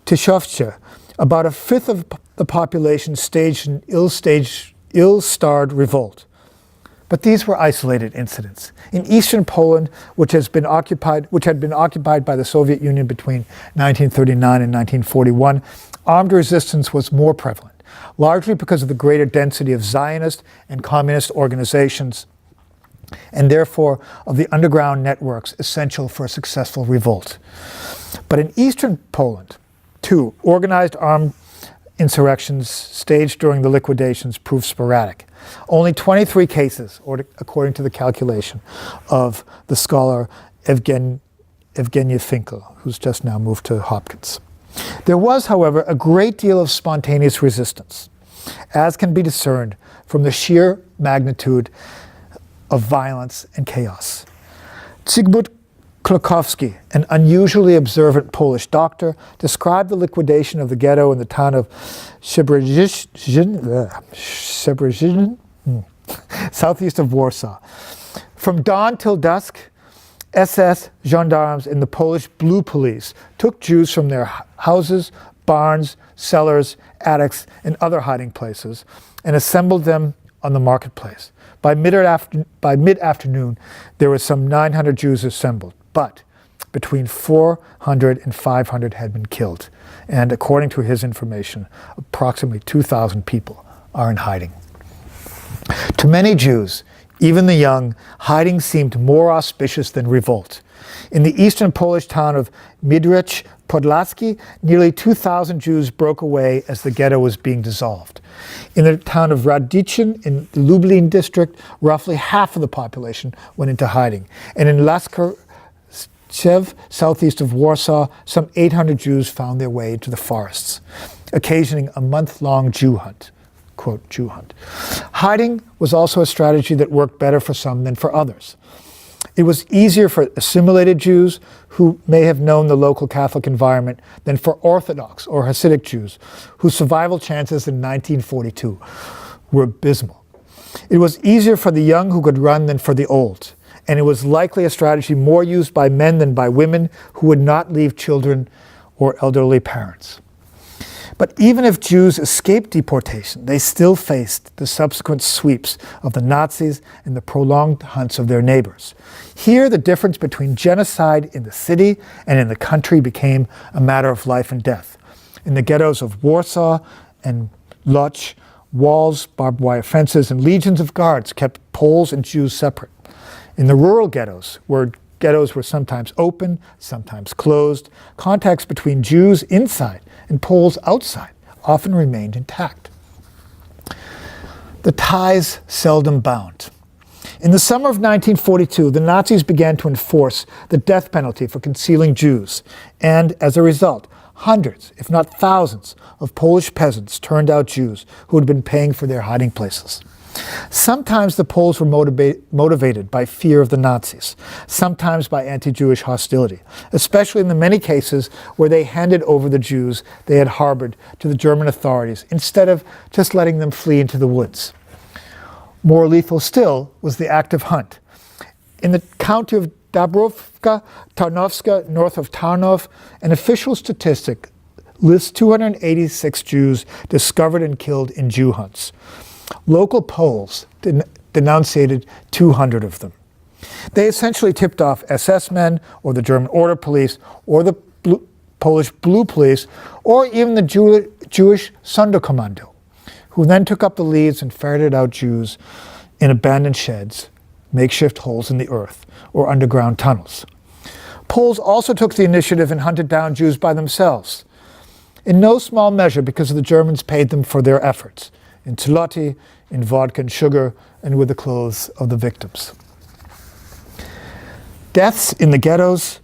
Tyszówce, about a fifth of the population staged an ill-starred revolt. But these were isolated incidents. In eastern Poland, which had been occupied by the Soviet Union between 1939 and 1941, armed resistance was more prevalent, largely because of the greater density of Zionist and communist organizations, and therefore of the underground networks essential for a successful revolt. But in eastern Poland, too, organized armed insurrections staged during the liquidations proved sporadic. Only 23 cases, or according to the calculation of the scholar Evgeny Fraenkel, who's just now moved to Hopkins. There was, however, a great deal of spontaneous resistance, as can be discerned from the sheer magnitude of violence and chaos. Zygmunt Klokowski, an unusually observant Polish doctor, described the liquidation of the ghetto in the town of Szczebrzeszyn, southeast of Warsaw. From dawn till dusk, SS gendarmes and the Polish Blue Police took Jews from their houses, barns, cellars, attics, and other hiding places and assembled them on the marketplace. By mid-afternoon, there were some 900 Jews assembled, but between 400 and 500 had been killed. And according to his information, approximately 2,000 people are in hiding. To many Jews, even the young, hiding seemed more auspicious than revolt. In the eastern Polish town of Miedrich Podlaski, nearly 2,000 Jews broke away as the ghetto was being dissolved. In the town of Radicin in the Lublin district, roughly half of the population went into hiding. And in Laskarchew, southeast of Warsaw, some 800 Jews found their way to the forests, occasioning a month-long Jew hunt. Quote, Jew hunt. Hiding was also a strategy that worked better for some than for others. It was easier for assimilated Jews who may have known the local Catholic environment than for Orthodox or Hasidic Jews, whose survival chances in 1942 were abysmal. It was easier for the young who could run than for the old, and it was likely a strategy more used by men than by women who would not leave children or elderly parents. But even if Jews escaped deportation, they still faced the subsequent sweeps of the Nazis and the prolonged hunts of their neighbors. Here, the difference between genocide in the city and in the country became a matter of life and death. In the ghettos of Warsaw and Lodz, walls, barbed wire fences, and legions of guards kept Poles and Jews separate. In the rural ghettos, where ghettos were sometimes open, sometimes closed, contacts between Jews inside and Poles outside often remained intact. The ties seldom bound. In the summer of 1942, the Nazis began to enforce the death penalty for concealing Jews, and as a result, hundreds, if not thousands, of Polish peasants turned out Jews who had been paying for their hiding places. Sometimes the Poles were motivated by fear of the Nazis, sometimes by anti-Jewish hostility, especially in the many cases where they handed over the Jews they had harbored to the German authorities instead of just letting them flee into the woods. More lethal still was the active hunt. In the county of Dąbrówka Tarnowska, north of Tarnów, an official statistic lists 286 Jews discovered and killed in Jew hunts. Local Poles denunciated 200 of them. They essentially tipped off SS men, or the German Order Police, or the Polish Blue Police, or even the Jewish Sonderkommando, who then took up the leads and ferreted out Jews in abandoned sheds, makeshift holes in the earth, or underground tunnels. Poles also took the initiative and hunted down Jews by themselves, in no small measure because the Germans paid them for their efforts, in zloty, in vodka and sugar, and with the clothes of the victims. Deaths in the ghettos,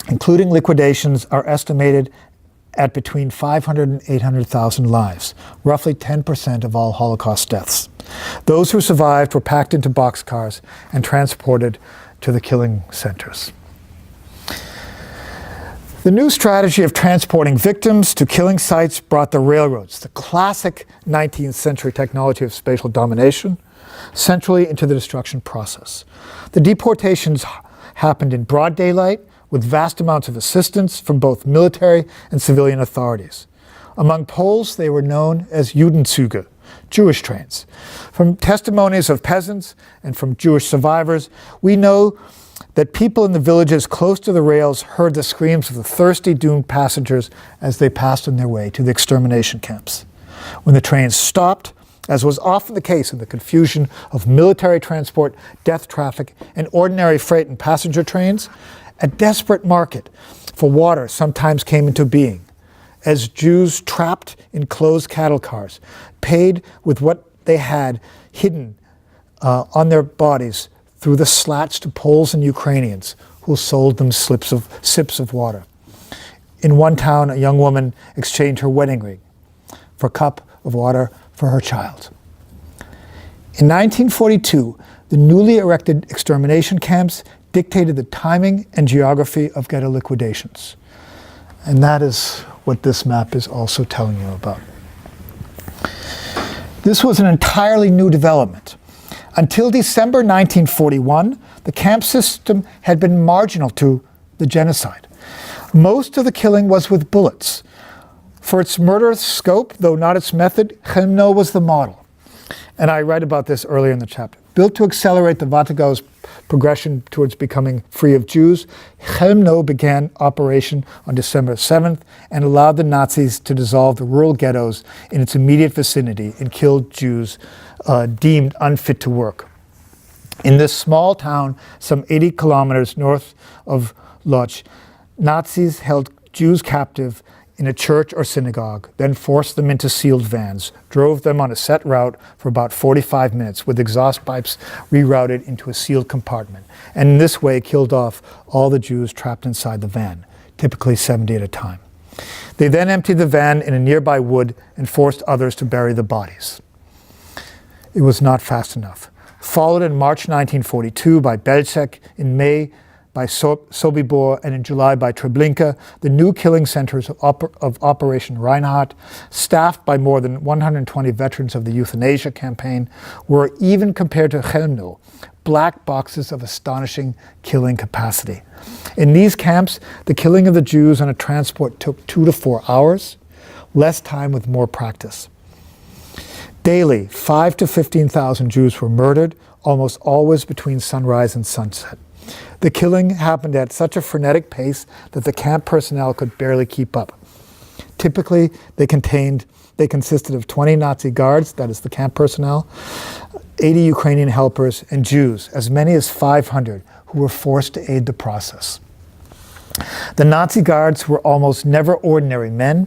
including liquidations, are estimated at between 500 and 800,000 lives, roughly 10% of all Holocaust deaths. Those who survived were packed into boxcars and transported to the killing centers. The new strategy of transporting victims to killing sites brought the railroads, the classic 19th century technology of spatial domination, centrally into the destruction process. The deportations happened in broad daylight with vast amounts of assistance from both military and civilian authorities. Among Poles, they were known as Judenzüge, Jewish trains. From testimonies of peasants and from Jewish survivors, we know that people in the villages close to the rails heard the screams of the thirsty, doomed passengers as they passed on their way to the extermination camps. When the trains stopped, as was often the case in the confusion of military transport, death traffic, and ordinary freight and passenger trains, a desperate market for water sometimes came into being, as Jews trapped in closed cattle cars paid with what they had hidden on their bodies through the slats to Poles and Ukrainians who sold them sips of water. In one town, a young woman exchanged her wedding ring for a cup of water for her child. In 1942, the newly erected extermination camps dictated the timing and geography of ghetto liquidations. And that is what this map is also telling you about. This was an entirely new development. Until December 1941, the camp system had been marginal to the genocide. Most of the killing was with bullets. For its murderous scope, though not its method, Helmut was the model. And I write about this earlier in the chapter. Built to accelerate the Wategau's progression towards becoming free of Jews, Helmut began operation on December 7th and allowed the Nazis to dissolve the rural ghettos in its immediate vicinity and killed Jews deemed unfit to work. In this small town, some 80 kilometers north of Lodz, Nazis held Jews captive in a church or synagogue, then forced them into sealed vans, drove them on a set route for about 45 minutes with exhaust pipes rerouted into a sealed compartment, and in this way killed off all the Jews trapped inside the van, typically 70 at a time. They then emptied the van in a nearby wood and forced others to bury the bodies. It was not fast enough. Followed in March 1942 by Belzec, in May by Sobibor, and in July by Treblinka, the new killing centers of Operation Reinhardt, staffed by more than 120 veterans of the euthanasia campaign, were, even compared to Helmut, black boxes of astonishing killing capacity. In these camps, the killing of the Jews on a transport took 2 to 4 hours, less time with more practice. Daily, 5,000 to 15,000 Jews were murdered, almost always between sunrise and sunset. The killing happened at such a frenetic pace that the camp personnel could barely keep up. Typically, they consisted of 20 Nazi guards, that is the camp personnel, 80 Ukrainian helpers, and Jews, as many as 500, who were forced to aid the process. The Nazi guards were almost never ordinary men.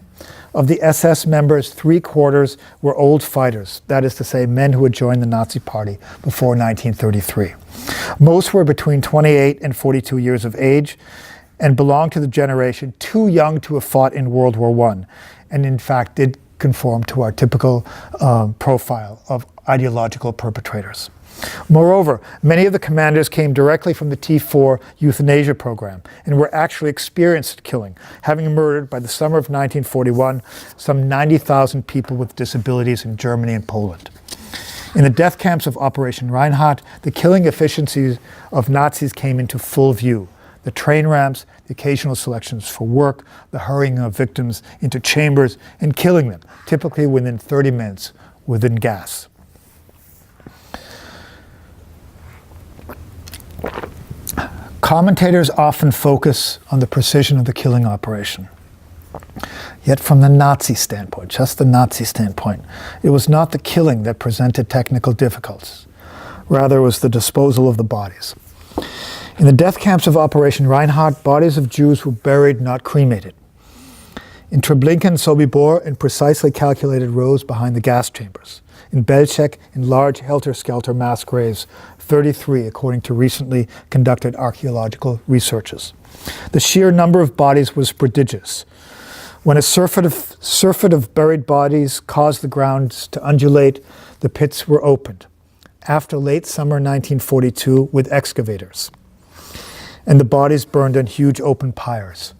Of the SS members, 3/4 were old fighters, that is to say, men who had joined the Nazi Party before 1933. Most were between 28 and 42 years of age and belonged to the generation too young to have fought in World War I, and in fact did conform to our typical profile of ideological perpetrators. Moreover, many of the commanders came directly from the T4 euthanasia program and were actually experienced at killing, having murdered by the summer of 1941 some 90,000 people with disabilities in Germany and Poland. In the death camps of Operation Reinhardt, the killing efficiencies of Nazis came into full view. The train ramps, the occasional selections for work, the hurrying of victims into chambers and killing them, typically within 30 minutes, within gas. Commentators often focus on the precision of the killing operation. Yet from the Nazi standpoint, just the Nazi standpoint, it was not the killing that presented technical difficulties. Rather, it was the disposal of the bodies. In the death camps of Operation Reinhardt, bodies of Jews were buried, not cremated. In Treblinka and Sobibor, in precisely calculated rows behind the gas chambers. In Belzec, in large helter-skelter mass graves, 33 according to recently conducted archaeological researches. The sheer number of bodies was prodigious. When a surfeit of buried bodies caused the grounds to undulate, the pits were opened, after late summer 1942 with excavators. And the bodies burned on huge open pyres,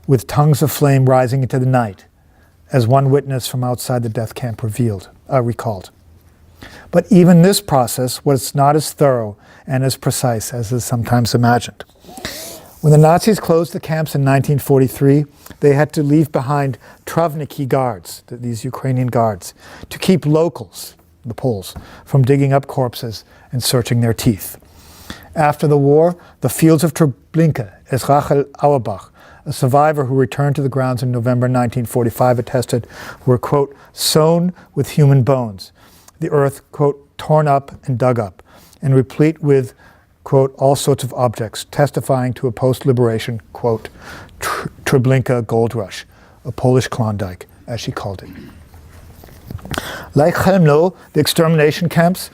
with tongues of flame rising into the night, as one witness from outside the death camp recalled. But even this process was not as thorough and as precise as is sometimes imagined. When the Nazis closed the camps in 1943, they had to leave behind Travniki guards, these Ukrainian guards, to keep locals, the Poles, from digging up corpses and searching their teeth. After the war, the fields of Treblinka, as Rachel Auerbach, a survivor who returned to the grounds in November 1945, attested, were, quote, sown with human bones, the earth, quote, torn up and dug up, and replete with, quote, all sorts of objects, testifying to a post-liberation, quote, Treblinka gold rush, a Polish Klondike, as she called it. Like Chelmno, the extermination camps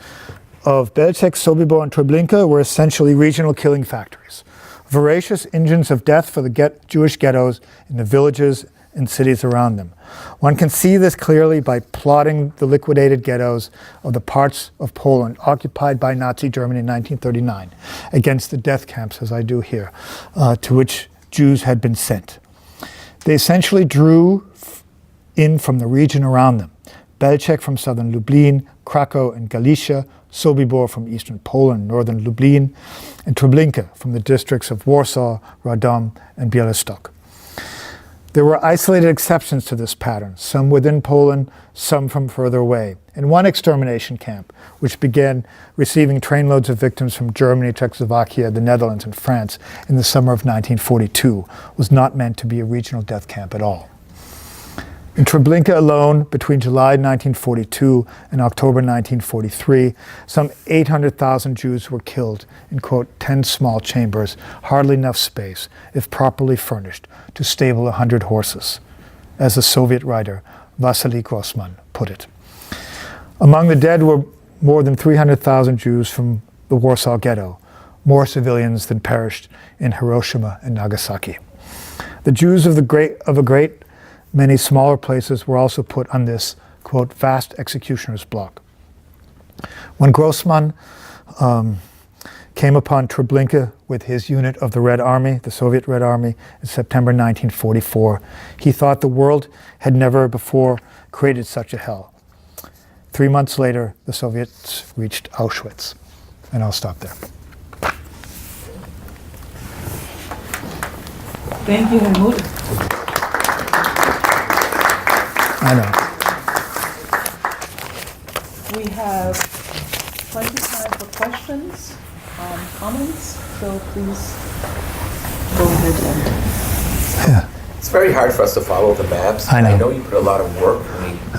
of Belzec, Sobibor, and Treblinka were essentially regional killing factories, voracious engines of death for the Jewish ghettos in the villages and cities around them. One can see this clearly by plotting the liquidated ghettos of the parts of Poland occupied by Nazi Germany in 1939 against the death camps, as I do here, to which Jews had been sent. They essentially drew in from the region around them. Belzec from southern Lublin, Krakow and Galicia, Sobibor from eastern Poland, northern Lublin, and Treblinka from the districts of Warsaw, Radom, and Białystok. There were isolated exceptions to this pattern, some within Poland, some from further away. And one extermination camp, which began receiving trainloads of victims from Germany, Czechoslovakia, the Netherlands, and France in the summer of 1942, was not meant to be a regional death camp at all. In Treblinka alone, between July 1942 and October 1943, some 800,000 Jews were killed in, quote, 10 small chambers, hardly enough space, if properly furnished, to stable 100 horses, as the Soviet writer Vasily Grossman put it. Among the dead were more than 300,000 Jews from the Warsaw Ghetto, more civilians than perished in Hiroshima and Nagasaki. The Jews of a great many smaller places were also put on this, quote, vast executioner's block. When Grossman came upon Treblinka with his unit of the Red Army, the Soviet Red Army, in September 1944, he thought the world had never before created such a hell. 3 months later, the Soviets reached Auschwitz. And I'll stop there. Thank you, Helmut. I know. We have plenty of time for questions, comments, so please go ahead and. Yeah. It's very hard for us to follow the maps. I know. You put a lot of work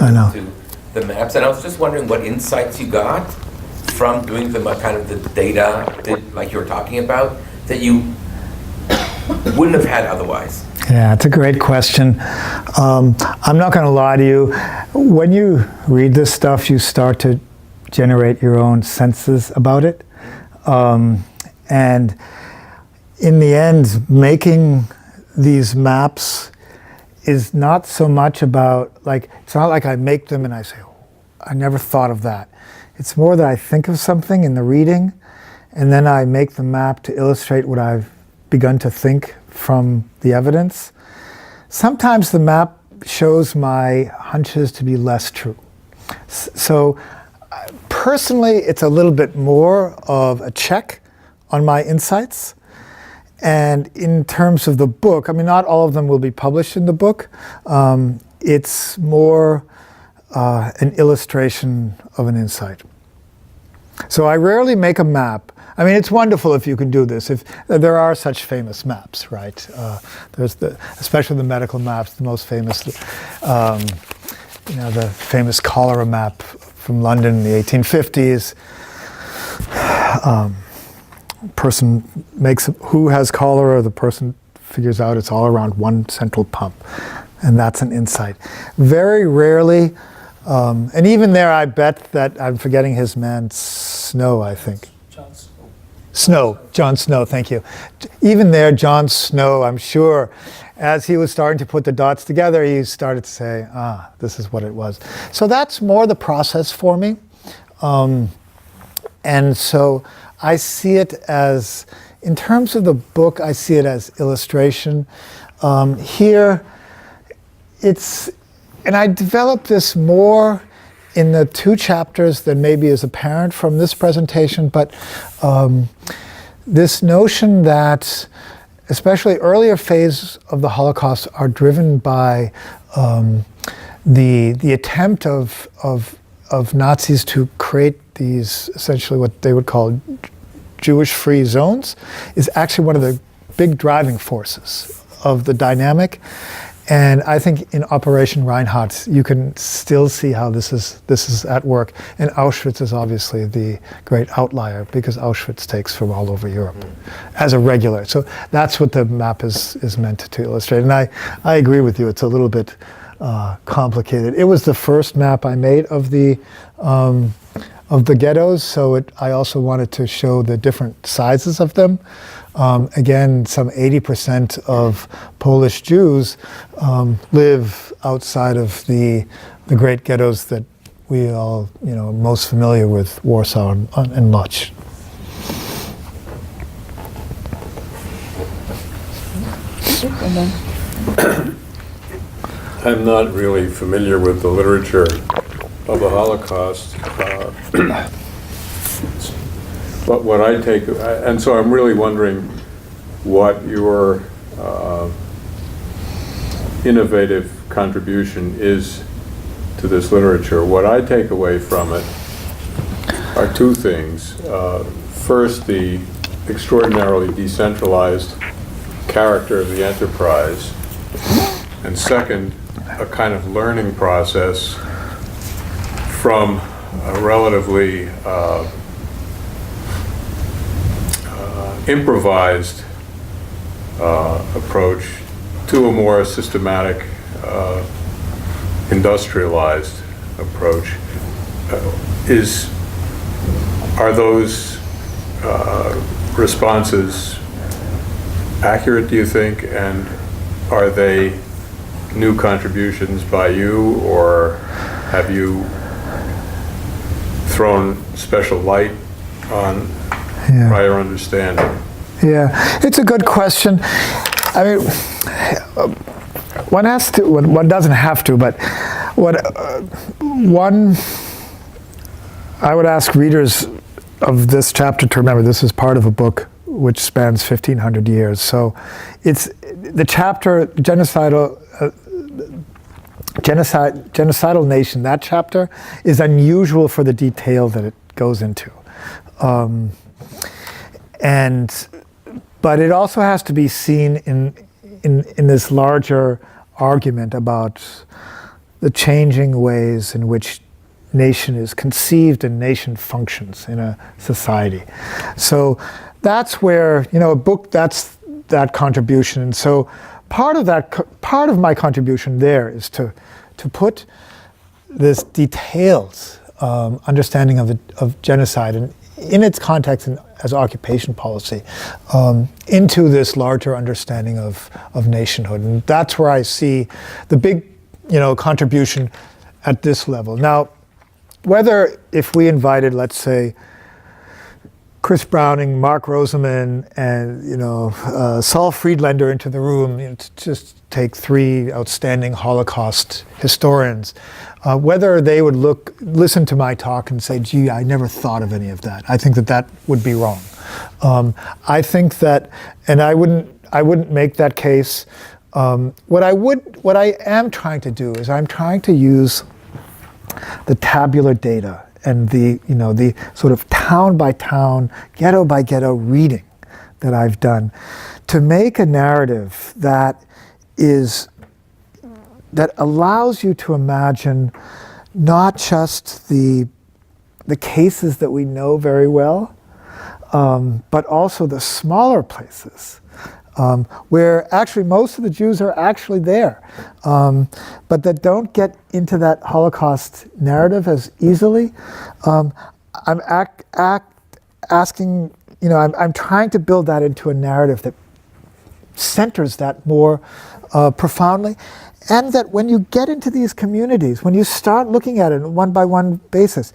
into the maps, and I was just wondering what insights you got from doing the kind of the data that, like you were talking about, that you wouldn't have had otherwise. Yeah, it's a great question. I'm not going to lie to you. When you read this stuff, you start to generate your own senses about it. And in the end, making these maps is not so much about, like, it's not like I make them and I say, oh, I never thought of that. It's more that I think of something in the reading, and then I make the map to illustrate what I've begun to think from the evidence. Sometimes the map shows my hunches to be less true. So personally, it's a little bit more of a check on my insights. And in terms of the book, I mean, not all of them will be published in the book. It's more an illustration of an insight. So I rarely make a map. I mean, it's wonderful if you can do this. If there are such famous maps, right? There's especially the medical maps, the most famous, the famous cholera map from London in the 1850s. Person makes who has cholera, the person figures out it's all around one central pump, and that's an insight. Very rarely, and even there I bet that I'm forgetting his man Snow, I think. John Snow, thank you. Even there, John Snow, I'm sure, as he was starting to put the dots together, he started to say, this is what it was. So that's more the process for me. And so I see it as, in terms of the book, I see it as illustration. Here, and I developed this more in the two chapters than maybe is apparent from this presentation, but this notion that especially earlier phases of the Holocaust are driven by the attempt of Nazis to create these, essentially what they would call Jewish-free zones, is actually one of the big driving forces of the dynamic. And I think in Operation Reinhardt, you can still see how this is at work. And Auschwitz is obviously the great outlier, because Auschwitz takes from all over Europe as a regular. So that's what the map is meant to illustrate. And I agree with you, it's a little bit complicated. It was the first map I made of the ghettos, so I also wanted to show the different sizes of them. Again, some 80% of Polish Jews live outside of the great ghettos that we all, most familiar with, Warsaw and Lodz. I'm not really familiar with the literature of the Holocaust, but what I take, and so I'm really wondering what your innovative contribution is to this literature. What I take away from it are two things. First, the extraordinarily decentralized character of the enterprise, and second, a kind of learning process from a relatively improvised approach to a more systematic, industrialized approach. Are those responses accurate, do you think, and are they new contributions by you, or have you thrown special light on prior understanding? Yeah, it's a good question. I mean, one has to, one doesn't have to, but I would ask readers of this chapter to remember this is part of a book which spans 1,500 years. So it's the chapter, genocidal genocidal nation, that chapter, is unusual for the detail that it goes into. But it also has to be seen in this larger argument about the changing ways in which nation is conceived and nation functions in a society. So that's where, a book, that's that contribution. And so part of my contribution there is to put this detailed understanding of genocide and in its context and as occupation policy into this larger understanding of nationhood. And that's where I see the big, contribution at this level. Now, whether if we invited, let's say, Chris Browning, Mark Roseman, and Saul Friedlander into the room, to just take three outstanding Holocaust historians, whether they would listen to my talk and say, "Gee, I never thought of any of that." I think that would be wrong. I think that, and I wouldn't make that case. What I am trying to do is I'm trying to use the tabular data and the sort of town by town, ghetto by ghetto reading that I've done to make a narrative that allows you to imagine not just the cases that we know very well, but also the smaller places where actually most of the Jews are actually there, but that don't get into that Holocaust narrative as easily. I'm asking, I'm trying to build that into a narrative that centers that more profoundly, and that when you get into these communities, when you start looking at it on a one-by-one basis,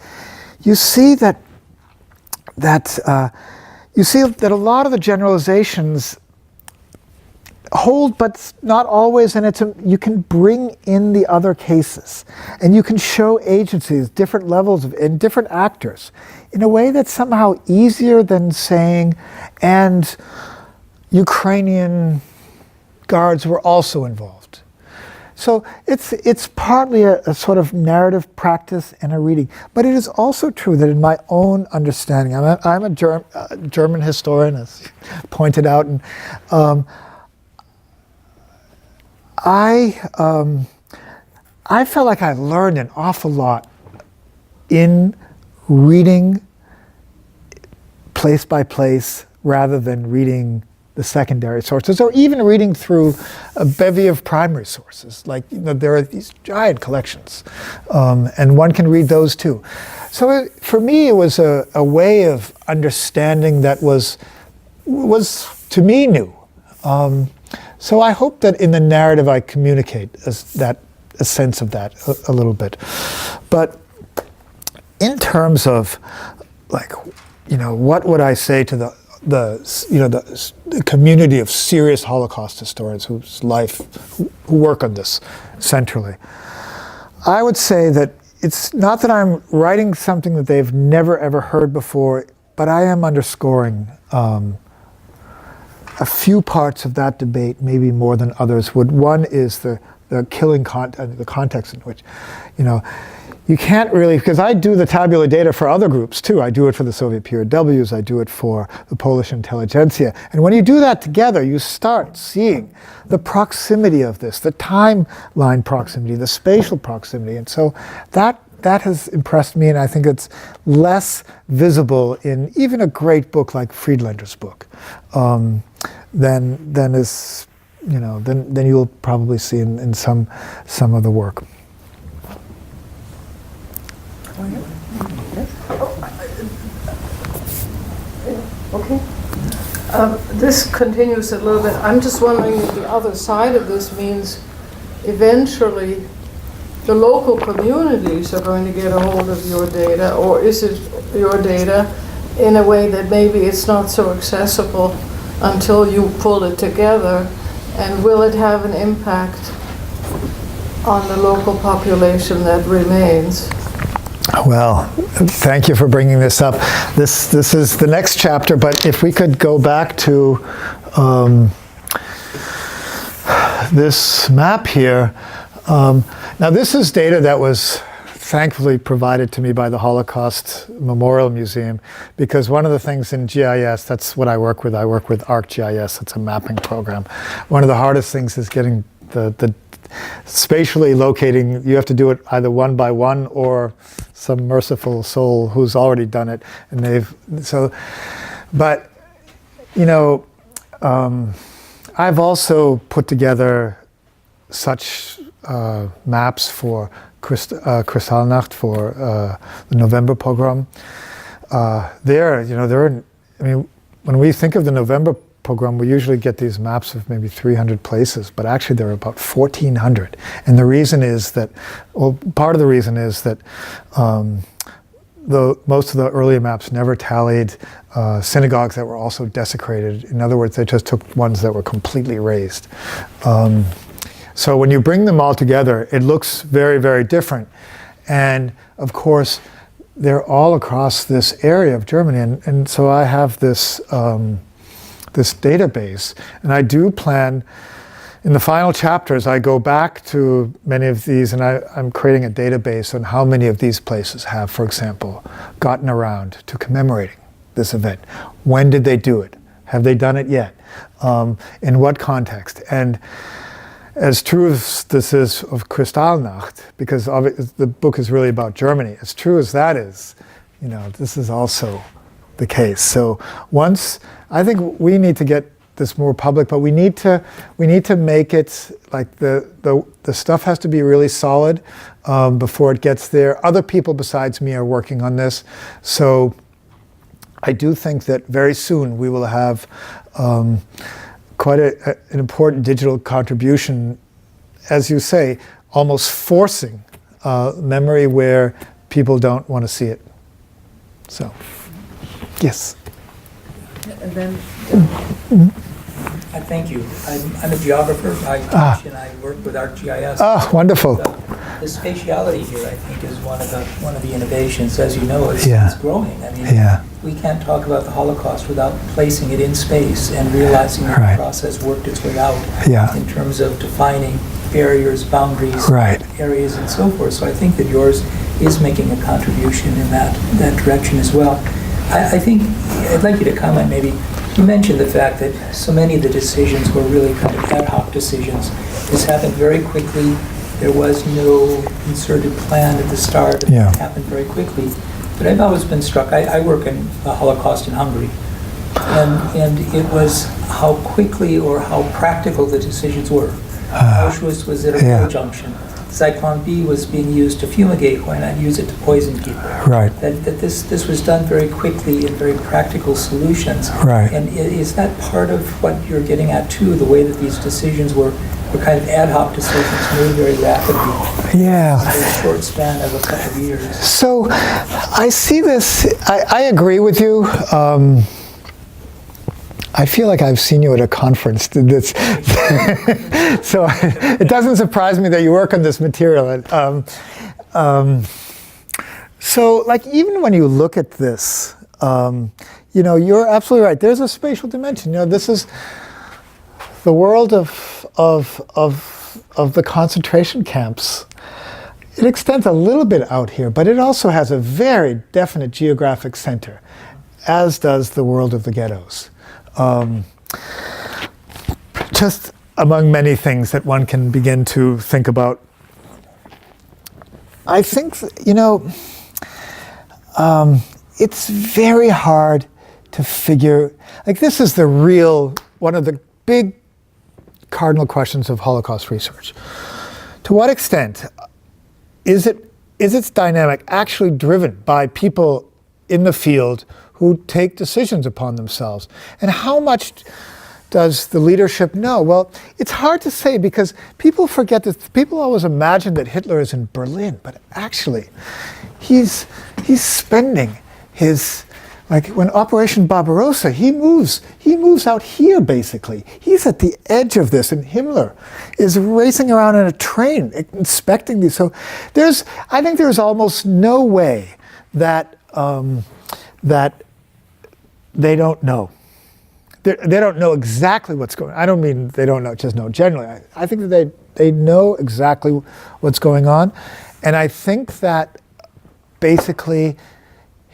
you see that a lot of the generalizations hold, but not always, and you can bring in the other cases, and you can show agencies, different levels and different actors, in a way that's somehow easier than saying, and Ukrainian guards were also involved. So it's partly a sort of narrative practice and a reading, but it is also true that in my own understanding, I'm a German historian, as pointed out, and I felt like I learned an awful lot in reading place by place rather than reading the secondary sources, or even reading through a bevy of primary sources. Like, there are these giant collections, and one can read those too. So for me, it was a way of understanding that was to me new. So I hope that in the narrative I communicate a sense of that a little bit. But in terms of, what would I say to the community of serious Holocaust historians who work on this centrally? I would say that it's not that I'm writing something that they've never ever heard before, but I am underscoring a few parts of that debate, maybe more than others would. One is the killing the context in which, you can't really, because I do the tabular data for other groups too. I do it for the Soviet POWs, I do it for the Polish intelligentsia. And when you do that together, you start seeing the proximity of this, the timeline proximity, the spatial proximity. And so that has impressed me, and I think it's less visible in even a great book like Friedlander's book than you'll probably see in some of the work. Okay. This continues a little bit. I'm just wondering if the other side of this means eventually the local communities are going to get a hold of your data, or is it your data in a way that maybe it's not so accessible until you pull it together, and will it have an impact on the local population that remains? Well, thank you for bringing this up. This is the next chapter, but if we could go back to this map here, Now this is data that was thankfully provided to me by the Holocaust Memorial Museum, because one of the things in GIS, that's what I work with ArcGIS, it's a mapping program. One of the hardest things is getting the spatially locating. You have to do it either one by one or some merciful soul who's already done it, and but you know, I've also put together such maps for Kristallnacht, for the November pogrom. When we think of the November pogrom, we usually get these maps of maybe 300 places, but actually there are about 1,400. And the reason is that, well, part of the reason is that most of the earlier maps never tallied synagogues that were also desecrated. In other words, they just took ones that were completely razed. So when you bring them all together, it looks very, very different. And of course, they're all across this area of Germany. And so I have this, this database. And I do plan, in the final chapters, I go back to many of these, and I'm creating a database on how many of these places have, for example, gotten around to commemorating this event. When did they do it? Have they done it yet? In what context? And as true as this is of Kristallnacht, because the book is really about Germany, as true as that is, you know, this is also the case. So I think we need to get this more public, but we need to make it like the stuff has to be really solid before it gets there. Other people besides me are working on this, so I do think that very soon we will have quite an important digital contribution, as you say, almost forcing memory where people don't want to see it. So, yes. And then, I thank you. I'm a geographer. I teach and I work with ArcGIS. Ah, wonderful. So the spatiality here, I think, is one of the innovations. As you know, it's growing. I mean, we can't talk about the Holocaust without placing it in space and realizing that the process worked its way out in terms of defining barriers, boundaries, areas, and so forth. So I think that yours is making a contribution in that direction as well. I think I'd like you to comment maybe. You mentioned the fact that so many of the decisions were really kind of ad hoc decisions. This happened very quickly. There was no concerted plan at the start. It happened very quickly. But I've always been struck. I work in the Holocaust in Hungary. And it was how quickly or how practical the decisions were. Auschwitz was at a real junction. Zyklon B was being used to fumigate, why not use it to poison people? That this was done very quickly in very practical solutions. And is that part of what you're getting at too, the way that these decisions were kind of ad hoc decisions made very rapidly in a short span of a couple of years? So I see this, I agree with you. I feel like I've seen you at a conference. So it doesn't surprise me that you work on this material. So like even when you look at this, you know, you're absolutely right. There's a spatial dimension. You know, this is the world of the concentration camps. It extends a little bit out here, but it also has a very definite geographic center, as does the world of the ghettos. Just among many things that one can begin to think about. I think, you know, it's very hard to figure, like this is one of the big cardinal questions of Holocaust research. To what extent is its dynamic actually driven by people in the field who take decisions upon themselves? And how much does the leadership know? Well, it's hard to say because people forget that people always imagine that Hitler is in Berlin, but actually he's spending his, like when Operation Barbarossa, he moves out here basically. He's at the edge of this, and Himmler is racing around in a train inspecting these. So I think there's almost no way that that they don't know. they don't know exactly what's going on. I don't mean they don't know, just know generally. I think that they know exactly what's going on. And I think that basically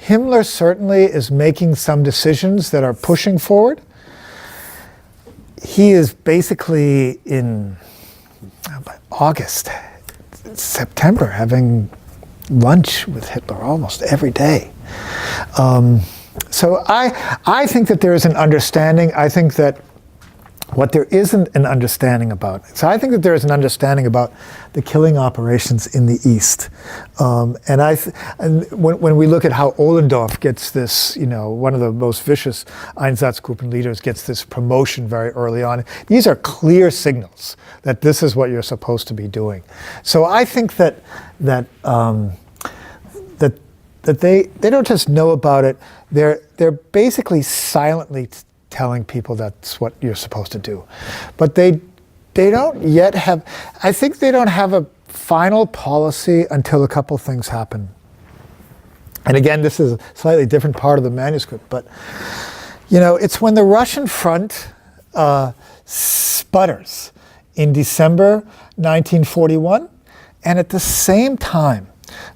Himmler certainly is making some decisions that are pushing forward. He is basically in August, September, having lunch with Hitler almost every day. So I think that there is an understanding. I think that what there isn't an understanding about. So I think that there is an understanding about the killing operations in the East. And when we look at how Ohlendorf gets this, one of the most vicious Einsatzgruppen leaders gets this promotion very early on, these are clear signals that this is what you're supposed to be doing. So I think that they don't just know about it, they're basically silently telling people that's what you're supposed to do. But they don't yet have, I think they don't have a final policy until a couple things happen. And again, this is a slightly different part of the manuscript, but it's when the Russian front sputters in December 1941, and at the same time,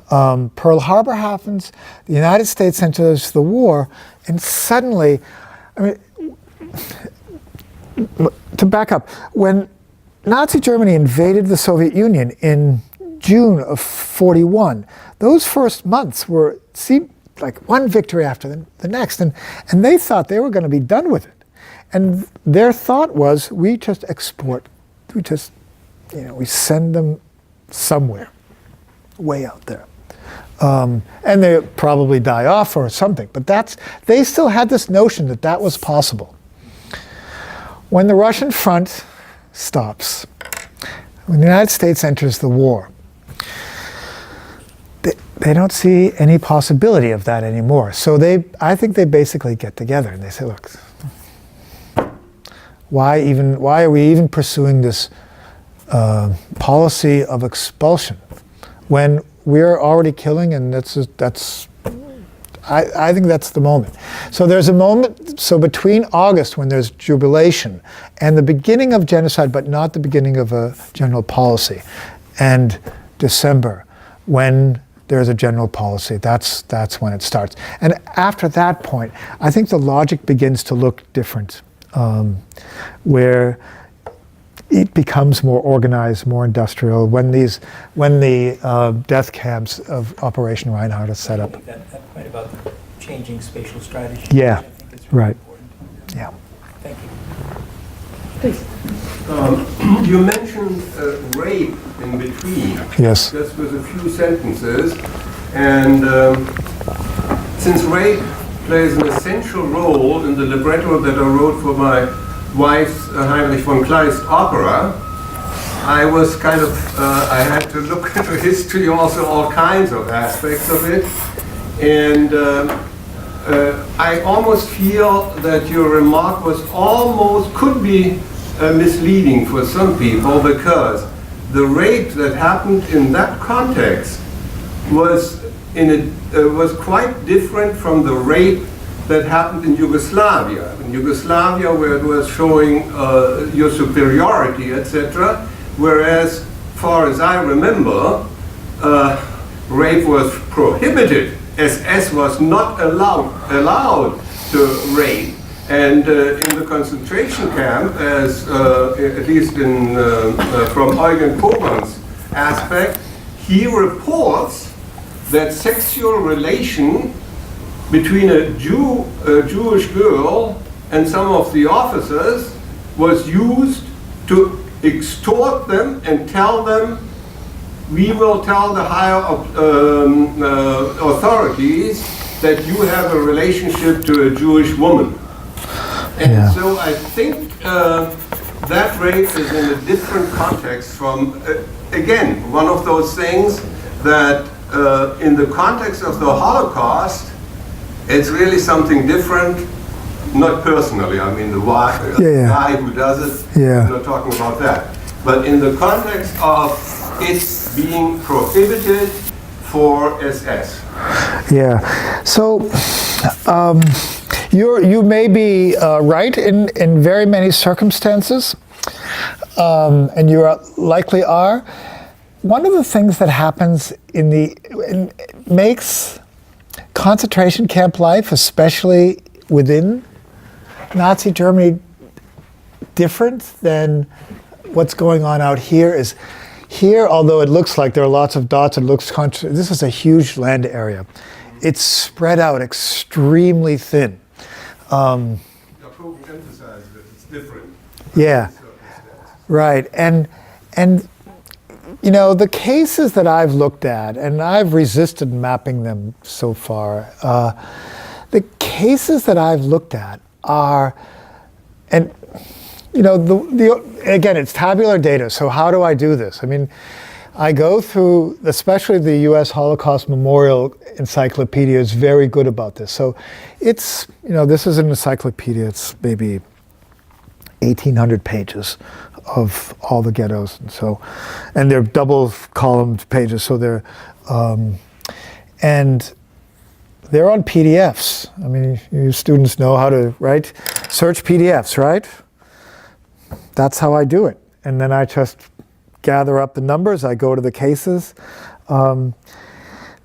Pearl Harbor happens, the United States enters the war, and suddenly, to back up, when Nazi Germany invaded the Soviet Union in June of 41, those first months seemed like one victory after the next, and they thought they were going to be done with it. And their thought was, we just export, we send them somewhere, way out there. And they probably die off or something, but they still had this notion that was possible. When the Russian front stops, when the United States enters the war, they don't see any possibility of that anymore. So I think they basically get together and they say, look, why are we even pursuing this policy of expulsion when we're already killing, and I think that's the moment. So there's a moment, so between August, when there's jubilation, and the beginning of genocide, but not the beginning of a general policy, and December, when there's a general policy, that's when it starts. And after that point, I think the logic begins to look different, where it becomes more organized, more industrial, when the death camps of Operation Reinhardt are set up. I think that point about changing spatial strategy, Yeah, which I think is really right. important. Yeah. Thank you. Please. You mentioned rape in between. Yes. Just with a few sentences. And since rape plays an essential role in the libretto that I wrote for my wife's Heinrich von Kleist opera, I was I had to look into history, also all kinds of aspects of it. And I almost feel that your remark could be misleading for some people, because the rape that happened in that context was quite different from the rape that happened in Yugoslavia. In Yugoslavia, where it was showing your superiority, etc., whereas, far as I remember, rape was prohibited. SS was not allowed to rape. And in the concentration camp, as at least from Eugen Koban's aspect, he reports that sexual relation between a Jewish girl and some of the officers was used to extort them and tell them, we will tell the higher authorities that you have a relationship to a Jewish woman. And so I think that rape is in a different context from, again, one of those things that in the context of the Holocaust, it's really something different, not personally. I mean, the guy who does it, I'm not talking about that. But in the context of it being prohibited for SS. Yeah. So, You may be right in very many circumstances, and you likely are. One of the things that happens makes concentration camp life, especially within Nazi Germany, different than what's going on out here is here, although it looks like there are lots of dots, this is a huge land area. It's spread out extremely thin. The program emphasizes that it's different. Yeah, right. And you know, the cases that I've looked at, and I've resisted mapping them so far, the cases that I've looked at are, and you know, again, it's tabular data, so how do I do this? I mean, I go through, especially the U.S. Holocaust Memorial Encyclopedia is very good about this. So it's, you know, this is an encyclopedia, it's maybe 1,800 pages of all the ghettos, and they're double columned pages, so they're, and they're on PDFs. I mean, you students know how to search PDFs, right? That's how I do it. And then I just gather up the numbers, I go to the cases.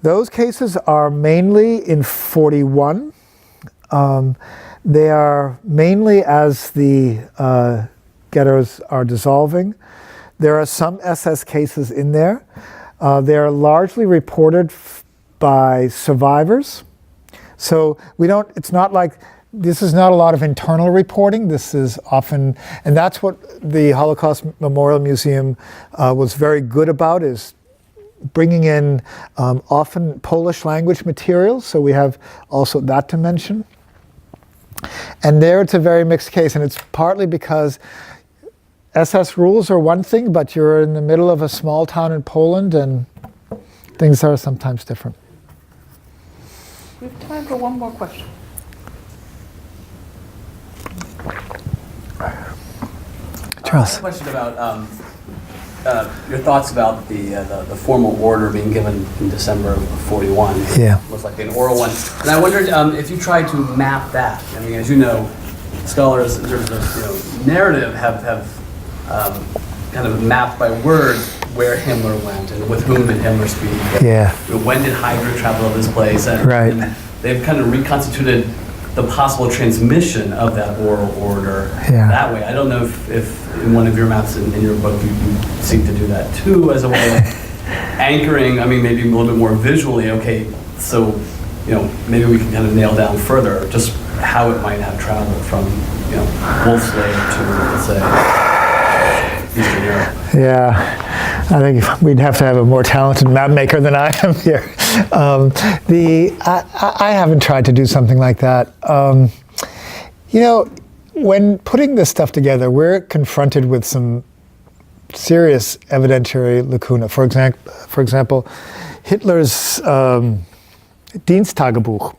Those cases are mainly in 41. They are mainly as the ghettos are dissolving. There are some SS cases in there. They are largely reported by survivors. So it's not like, this is not a lot of internal reporting. This is often, and that's what the Holocaust Memorial Museum was very good about, is bringing in often Polish language materials. So we have also that to mention. And there it's a very mixed case, and it's partly because SS rules are one thing, but you're in the middle of a small town in Poland, and things are sometimes different. We have time for one more question. Charles. I have a question about your thoughts about the formal order being given in December of 41. Yeah. Most likely an oral one. And I wondered if you tried to map that. I mean, as you know, scholars in terms of narrative have kind of mapped by word where Himmler went and with whom did Himmler speak. Yeah. When did Heydrich travel to this place? Right. And they've kind of reconstituted the possible transmission of that oral order that way. I don't know if in one of your maps in your book you seek to do that too, as a way of anchoring, I mean, maybe a little bit more visually, okay, so, you know, maybe we can kind of nail down further just how it might have traveled from, you know, Wolfslade to, let's say, Eastern Europe. Yeah. I think we'd have to have a more talented map maker than I am here. I haven't tried to do something like that. You know, when putting this stuff together, we're confronted with some serious evidentiary lacuna. For example, Hitler's Diensttagebuch,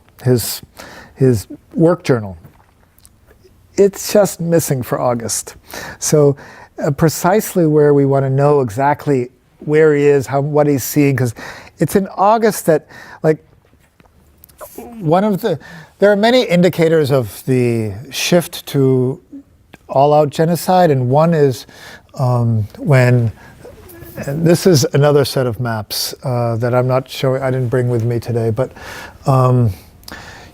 his work journal, it's just missing for August. So precisely where we want to know exactly where he is, what he's seeing, because it's in August that, like, there are many indicators of the shift to all-out genocide, and one is when, and this is another set of maps that I'm not showing, I didn't bring with me today, but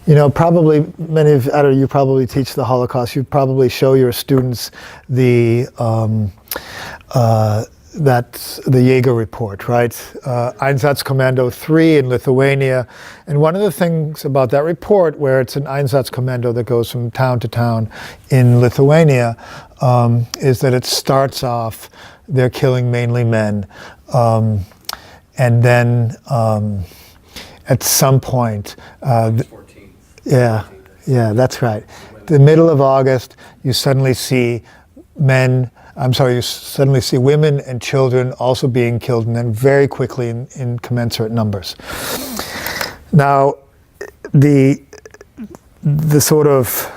you know, probably many of you probably teach the Holocaust. You probably show your students the Jaeger report, right? Einsatzkommando 3 in Lithuania. And one of the things about that report, where it's an Einsatzkommando that goes from town to town in Lithuania, is that it starts off, they're killing mainly men. And then at some point, yeah, that's right. The middle of August, you suddenly see you suddenly see women and children also being killed, and then very quickly in commensurate numbers. Now, the sort of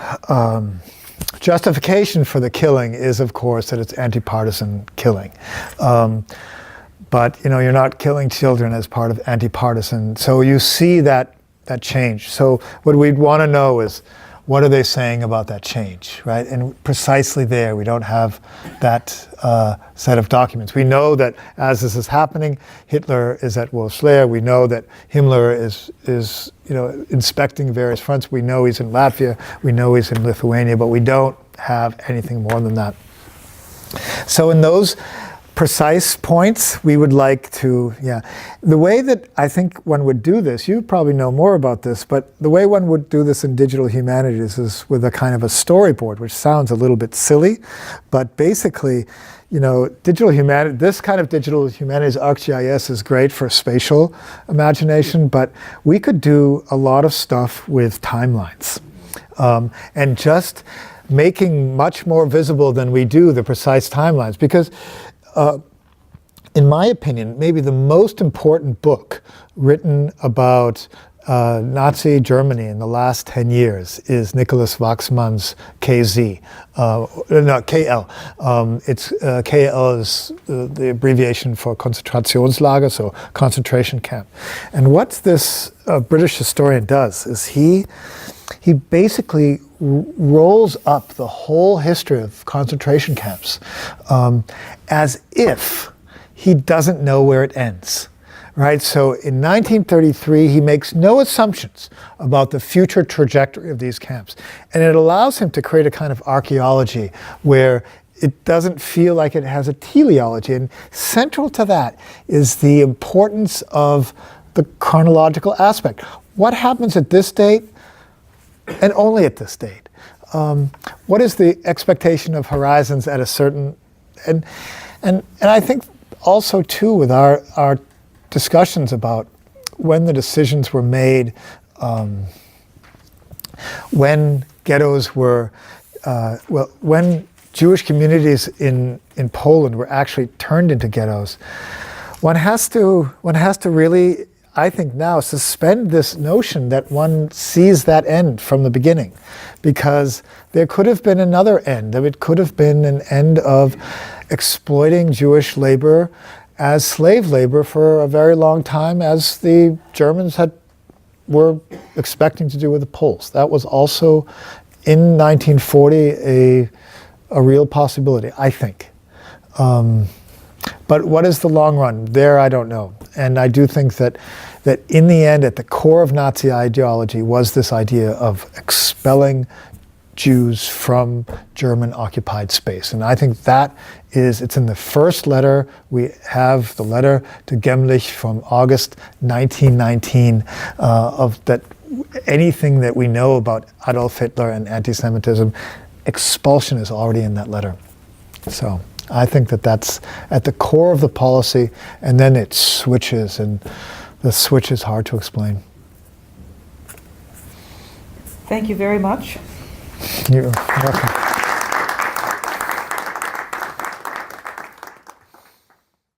justification for the killing is, of course, that it's anti-partisan killing. But, you know, you're not killing children as part of anti-partisan. So you see that change. So what we'd want to know is, what are they saying about that change, right? And precisely there, we don't have that set of documents. We know that as this is happening, Hitler is at Wolf's Lair. We know that Himmler is inspecting various fronts. We know he's in Latvia. We know he's in Lithuania, but we don't have anything more than that. So in those precise points, we would like to, the way that I think one would do this, you probably know more about this, but the way one would do this in digital humanities is with a kind of a storyboard, which sounds a little bit silly, but basically, digital humanity, this kind of digital humanities ArcGIS is great for spatial imagination, but we could do a lot of stuff with timelines. And just making much more visible than we do the precise timelines, because in my opinion, maybe the most important book written about Nazi Germany in the last 10 years is Nicholas Waxman's KL. KL is the abbreviation for Konzentrationslager, so concentration camp. And what this British historian does is he basically rolls up the whole history of concentration camps as if he doesn't know where it ends, right? So in 1933, he makes no assumptions about the future trajectory of these camps. And it allows him to create a kind of archaeology where it doesn't feel like it has a teleology. And central to that is the importance of the chronological aspect. What happens at this date? And only at this date. What is the expectation of horizons at a certain, and I think also too with our discussions about when the decisions were made, when ghettos were, when Jewish communities in Poland were actually turned into ghettos, one has to really, I think now, suspend this notion that one sees that end from the beginning, because there could have been another end. It could have been an end of exploiting Jewish labor as slave labor for a very long time, as the Germans were expecting to do with the Poles. That was also in 1940 a real possibility, I think. But what is the long run? There, I don't know. And I do think that in the end, at the core of Nazi ideology was this idea of expelling Jews from German-occupied space. And I think it's in the first letter. We have the letter to Gemlich from August 1919 of that anything that we know about Adolf Hitler and anti-Semitism, expulsion is already in that letter. So I think that's at the core of the policy, and then it switches, and the switch is hard to explain. Thank you very much. You're welcome.